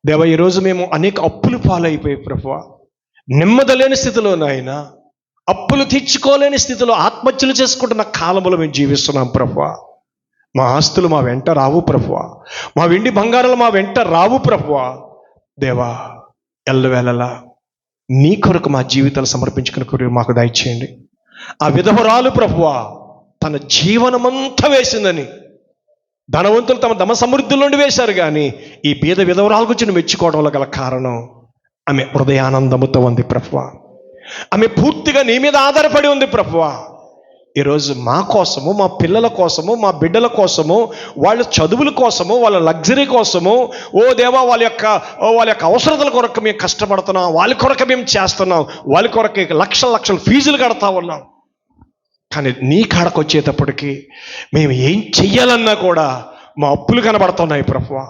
దేవా, ఈరోజు మేము అనేక అప్పులు పాలైపోయి ప్రభువా, నెమ్మదలేని స్థితిలో నాయన, అప్పులు తీర్చుకోలేని స్థితిలో ఆత్మహత్యలు చేసుకుంటున్న కాలంలో మేము జీవిస్తున్నాం ప్రభువా. మా ఆస్తులు మా వెంట రావు ప్రభువా, మా వెండి బంగారాలు మా వెంట రావు ప్రభువా. దేవా, ఎల్లవేళలా నీ కొరకు మా జీవితాలు సమర్పించుకుని కొరకు మాకు దయచేయండి. ఆ విధవరాలు ప్రభువా తన జీవనమంతా వేసిందని, ధనవంతులు తమ ధన సమృద్ధుల వేశారు, కానీ ఈ బీద విధవరాల గురించి మెచ్చుకోవడంలో గల కారణం ఆమె హృదయానందముతో ఉంది ప్రభువా. ఆమె పూర్తిగా నీ మీద ఆధారపడి ఉంది ప్రభువా. ఈరోజు మా కోసము, మా పిల్లల కోసము, మా బిడ్డల కోసము, వాళ్ళ చదువుల కోసము, వాళ్ళ లగ్జరీ కోసము, ఓ దేవా, వాళ్ళ యొక్క అవసరతల కొరకు మేము కష్టపడుతున్నాం, వాళ్ళ కొరకు మేము చేస్తున్నాం, వాళ్ళ కొరకు లక్షల ఫీజులు కడతా ఉన్నాం. కానీ నీ కాడకు వచ్చేటప్పటికి మేము ఏం చెయ్యాలన్నా కూడా మా అప్పులు కనబడుతున్నాయి ప్రభువా.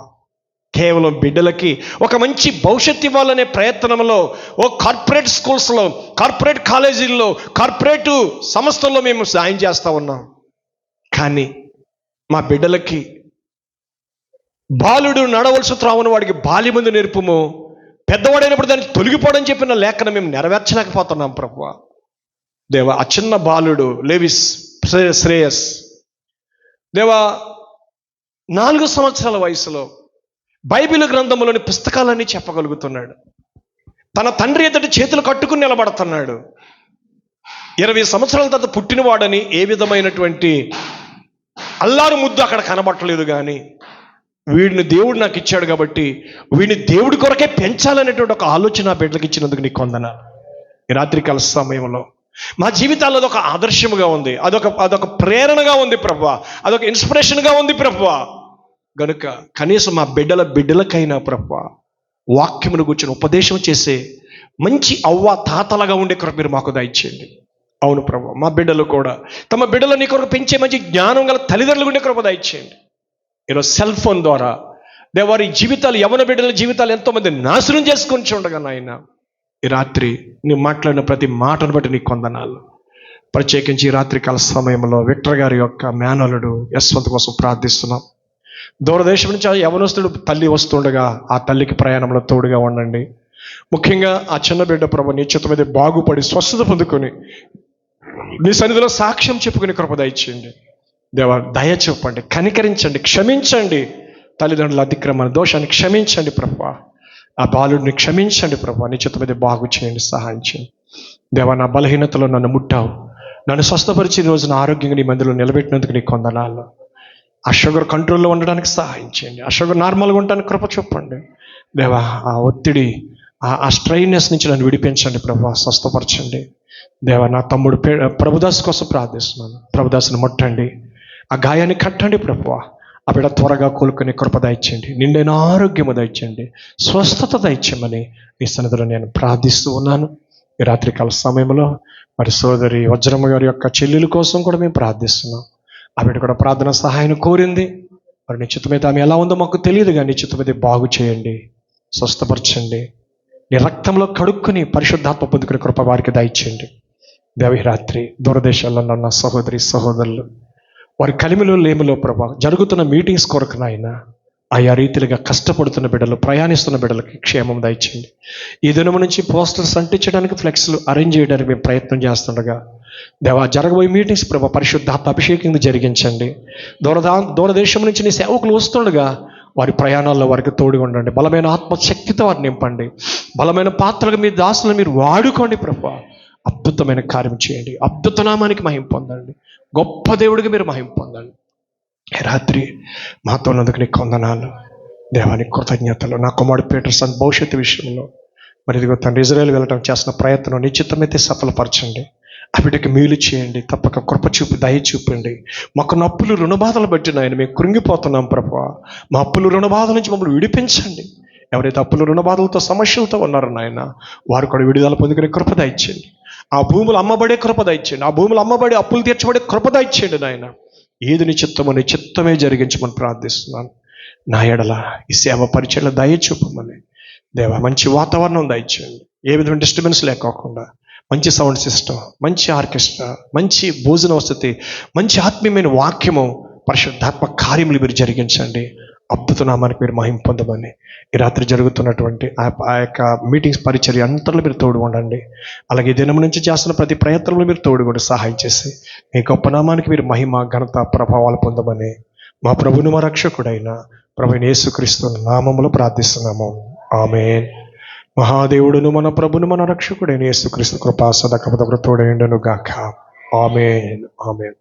కేవలం బిడ్డలకి ఒక మంచి భవిష్యత్తు ఇవ్వాలనే ప్రయత్నంలో ఓ కార్పొరేట్ స్కూల్స్లో, కార్పొరేట్ కాలేజీల్లో, కార్పొరేట్ సంస్థల్లో మేము సాయం చేస్తూ ఉన్నాం. కానీ మా బిడ్డలకి బాలుడు నడవలసి త్రావును వాడికి బాల్యమందు నేర్పుము, పెద్దవాడైనప్పుడు దాన్ని తొలగిపోవడం చెప్పిన లేఖను మేము నెరవేర్చలేకపోతున్నాం ప్రభువా. దేవా, ఆ చిన్న బాలుడు లేవిస్ శ్రేయస్ దేవా 4 సంవత్సరాల వయసులో బైబిల్ గ్రంథంలోని పుస్తకాలన్నీ చెప్పగలుగుతున్నాడు. తన తండ్రి ఎదుటి చేతులు కట్టుకుని నిలబడుతున్నాడు. 20 సంవత్సరాల తర్వాత పుట్టినవాడని ఏ విధమైనటువంటి అల్లారు ముద్దు అక్కడ కనబట్టలేదు, కానీ వీడిని దేవుడు నాకు ఇచ్చాడు కాబట్టి వీడిని దేవుడి కొరకే పెంచాలనేటువంటి ఒక ఆలోచన బిడ్డలకు ఇచ్చినందుకు నీకు వందనాలు. ఈ రాత్రికాల సమయంలో మా జీవితాల్లో అదొక ఆదర్శముగా ఉంది, అదొక ప్రేరణగా ఉంది ప్రభువా, అదొక ఇన్స్పిరేషన్గా ఉంది ప్రభువా. గనుక కనీసం మా బిడ్డలకైనా ప్రభువా వాక్యమును కూర్చొని ఉపదేశం చేసే మంచి అవ్వ తాతలుగా ఉండే కొరకు మీరు మాకు దయచేయండి. అవును ప్రభువా, మా బిడ్డలు కూడా తమ బిడ్డలు నీ కొరకు పెంచే మంచి జ్ఞానం గల తల్లిదండ్రులు ఉండే కొరకు దయచేయండి. ఈరోజు సెల్ ఫోన్ ద్వారా వారి జీవితాలు, యవన బిడ్డల జీవితాలు ఎంతోమంది నాశనం చేసుకొని ఉండగా నాయన, ఈ రాత్రి నువ్వు మాట్లాడిన ప్రతి మాటను బట్టి నీకు వందనాలు. ప్రత్యేకించి ఈ రాత్రికాల సమయంలో విక్టర్ గారి యొక్క మేనలుడు యశ్వంత్ కోసం ప్రార్థిస్తున్నాం. దూరదేశం నుంచి ఆ యవనస్తుడు తల్లి వస్తుండగా ఆ తల్లికి ప్రయాణంలో తోడుగా ఉండండి. ముఖ్యంగా ఆ చిన్న బిడ్డ ప్రభు నీ చేత మీద బాగుపడి స్వస్థత పొందుకొని నీ సన్నిధిలో సాక్ష్యం చెప్పుకుని కృప దయచేయండి. దేవా, దయ చెప్పండి, కనికరించండి, క్షమించండి. తల్లిదండ్రుల అతిక్రమణ దోషాన్ని క్షమించండి ప్రభువా. ఆ బాలుడిని క్షమించండి ప్రభువా. నీ చేత మీద బాగు చేయండి, సహాయం చేయండి. దేవా, నా బలహీనతలో నన్ను ముట్టావు, నన్ను స్వస్థపరిచి రోజు నా ఆరోగ్యంగా నీ మందిలో నిలబెట్టినందుకు నీకు వందనాలు. ఆ షుగర్ కంట్రోల్లో ఉండడానికి సహాయం చేయండి, ఆ షుగర్ నార్మల్గా ఉండడానికి కృప చెప్పండి. దేవా, ఆ ఒత్తిడి, ఆ స్ట్రైనెస్ నుంచి నన్ను విడిపించండి ప్రభువా, స్వస్థపరచండి. దేవా, నా తమ్ముడు ప్రభుదాస్ కోసం ప్రార్థిస్తున్నాను. ప్రభుదాసుని ముట్టండి, ఆ గాయాన్ని కట్టండి ప్రభువా. ఆ బిడ్డ త్వరగా కోలుకునే కృప దయచేయండి, నిండైన ఆరోగ్యము దయచేయండి, స్వస్థత దయచేయమని నీ సన్నిధిలో నేను ప్రార్థిస్తూ ఉన్నాను. ఈ రాత్రికాల సమయంలో మరి సోదరి వజ్రమ్మ గారి యొక్క చెల్లెల కోసం కూడా మేము ప్రార్థిస్తున్నాం. ఆ బిడ్డ కూడా ప్రార్థన సహాయం కోరింది. మరి నిశ్చితమైతే ఆమె ఎలా ఉందో మాకు తెలియదు, కానీ నిశ్చితమైతే బాగు చేయండి, స్వస్థపరచండి, నీ రక్తంలో కడుక్కుని పరిశుద్ధాత్మ పొందుకునే కృప వారికి దయచేయండి. దేవి రాత్రి దూరదేశాల్లో ఉన్న సహోదరులు వారి కలిమిలో లేమిలో ప్రభా జరుగుతున్న మీటింగ్స్ కొరకు నాయన ఆయా రీతిలుగా కష్టపడుతున్న బిడ్డలు, ప్రయాణిస్తున్న బిడ్డలకి క్షేమం దయచేయండి. ఈ దినము నుంచి పోస్టర్స్ అంటించడానికి, ఫ్లెక్స్లు అరేంజ్ చేయడానికి మేము ప్రయత్నం చేస్తుండగా దేవా జరగబోయే మీటింగ్స్ ప్రభా పరిశుద్ధాత్మ అభిషేకం జరిగించండి. దూరదేశం నుంచి నీ సేవకులు వస్తుండగా వారి ప్రయాణాల్లో వారికి తోడుగా ఉండండి. బలమైన ఆత్మశక్తితో వారిని నింపండి. బలమైన పాత్రలుగా మీ దాసులను మీరు వాడుకోండి ప్రభా. అద్భుతమైన కార్యం చేయండి. అద్భుత నామానికి మహిమ పొందండి. గొప్ప దేవుడికి మీరు మహిమ పొందండి. రాత్రి మాతో ఉన్నందుకు నీకు వందనాలు. దేవానికి కృతజ్ఞతలు. నా కుమారుడు పీటర్సన్ భవిష్యత్తు విషయంలో మరి ఇదిగో తండ్రి ఇజ్రాయేల్ వెళ్ళటం చేస్తున్న ప్రయత్నం నిశ్చితమైతే సఫలపరచండి. ఆ బిడ్డకి మేలు చేయండి, తప్పక కృప చూపి దయ చూపండి. మాకు అప్పులు రుణబాధలు బట్టి నాయన మేము కృంగిపోతున్నాం ప్రభువా. మా అప్పులు రుణబాధల నుంచి మమ్మల్ని విడిపించండి. ఎవరైతే అప్పులు రుణబాధలతో సమస్యలతో ఉన్నారో నాయన, వారు కూడా విడుదల పొందుకునే కృప దయచేయండి. ఆ భూములు అమ్మబడే కృప దయచేయండి. ఆ భూములు అమ్మబడి అప్పులు తీర్చబడే కృప దయచేయండి నాయన. ఏది నీ చిత్తమో నీ చిత్తమే జరిగించమని ప్రార్థిస్తున్నాను. నా ఎడల ఈ సేవ పరిచయలో దయ చూపమని దేవా, మంచి వాతావరణం దయచేయండి. ఏ విధమైన డిస్టర్బెన్స్ లేకోకుండా మంచి సౌండ్ సిస్టమ్, మంచి ఆర్కెస్ట్రా, మంచి భోజన వసతి, మంచి ఆత్మీయమైన వాక్యము, పరిశుద్ధాత్మ కార్యములు మీరు జరిగించండి. అద్భుత నామానికి మీరు మహిమ పొందమని ఈ రాత్రి జరుగుతున్నటువంటి ఆ యొక్క మీటింగ్స్ పరిచర్య అంతలో మీరు తోడు ఉండండి. అలాగే దినం నుంచి చేస్తున్న ప్రతి ప్రయత్నంలో మీరు తోడు కూడా సహాయం చేసి మీ గొప్ప నామానికి మీరు మహిమ ఘనత ప్రభావాలు పొందమని మా ప్రభుని మా రక్షకుడైన ప్రభువైన యేసుక్రీస్తు నామములో ప్రార్థిస్తున్నాము. ఆమేన్. మహాదేవుడును మన ప్రభును మన రక్షకుడైన యేసుక్రీస్తు కృపా సదాకపద తోడైండును గాక. ఆమేన్. ఆమేన్.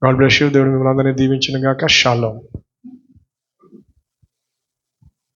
God bless you. దేవుడు మిమ్మల్ని అందరినీ దీవించును గాక. షాలోమ్.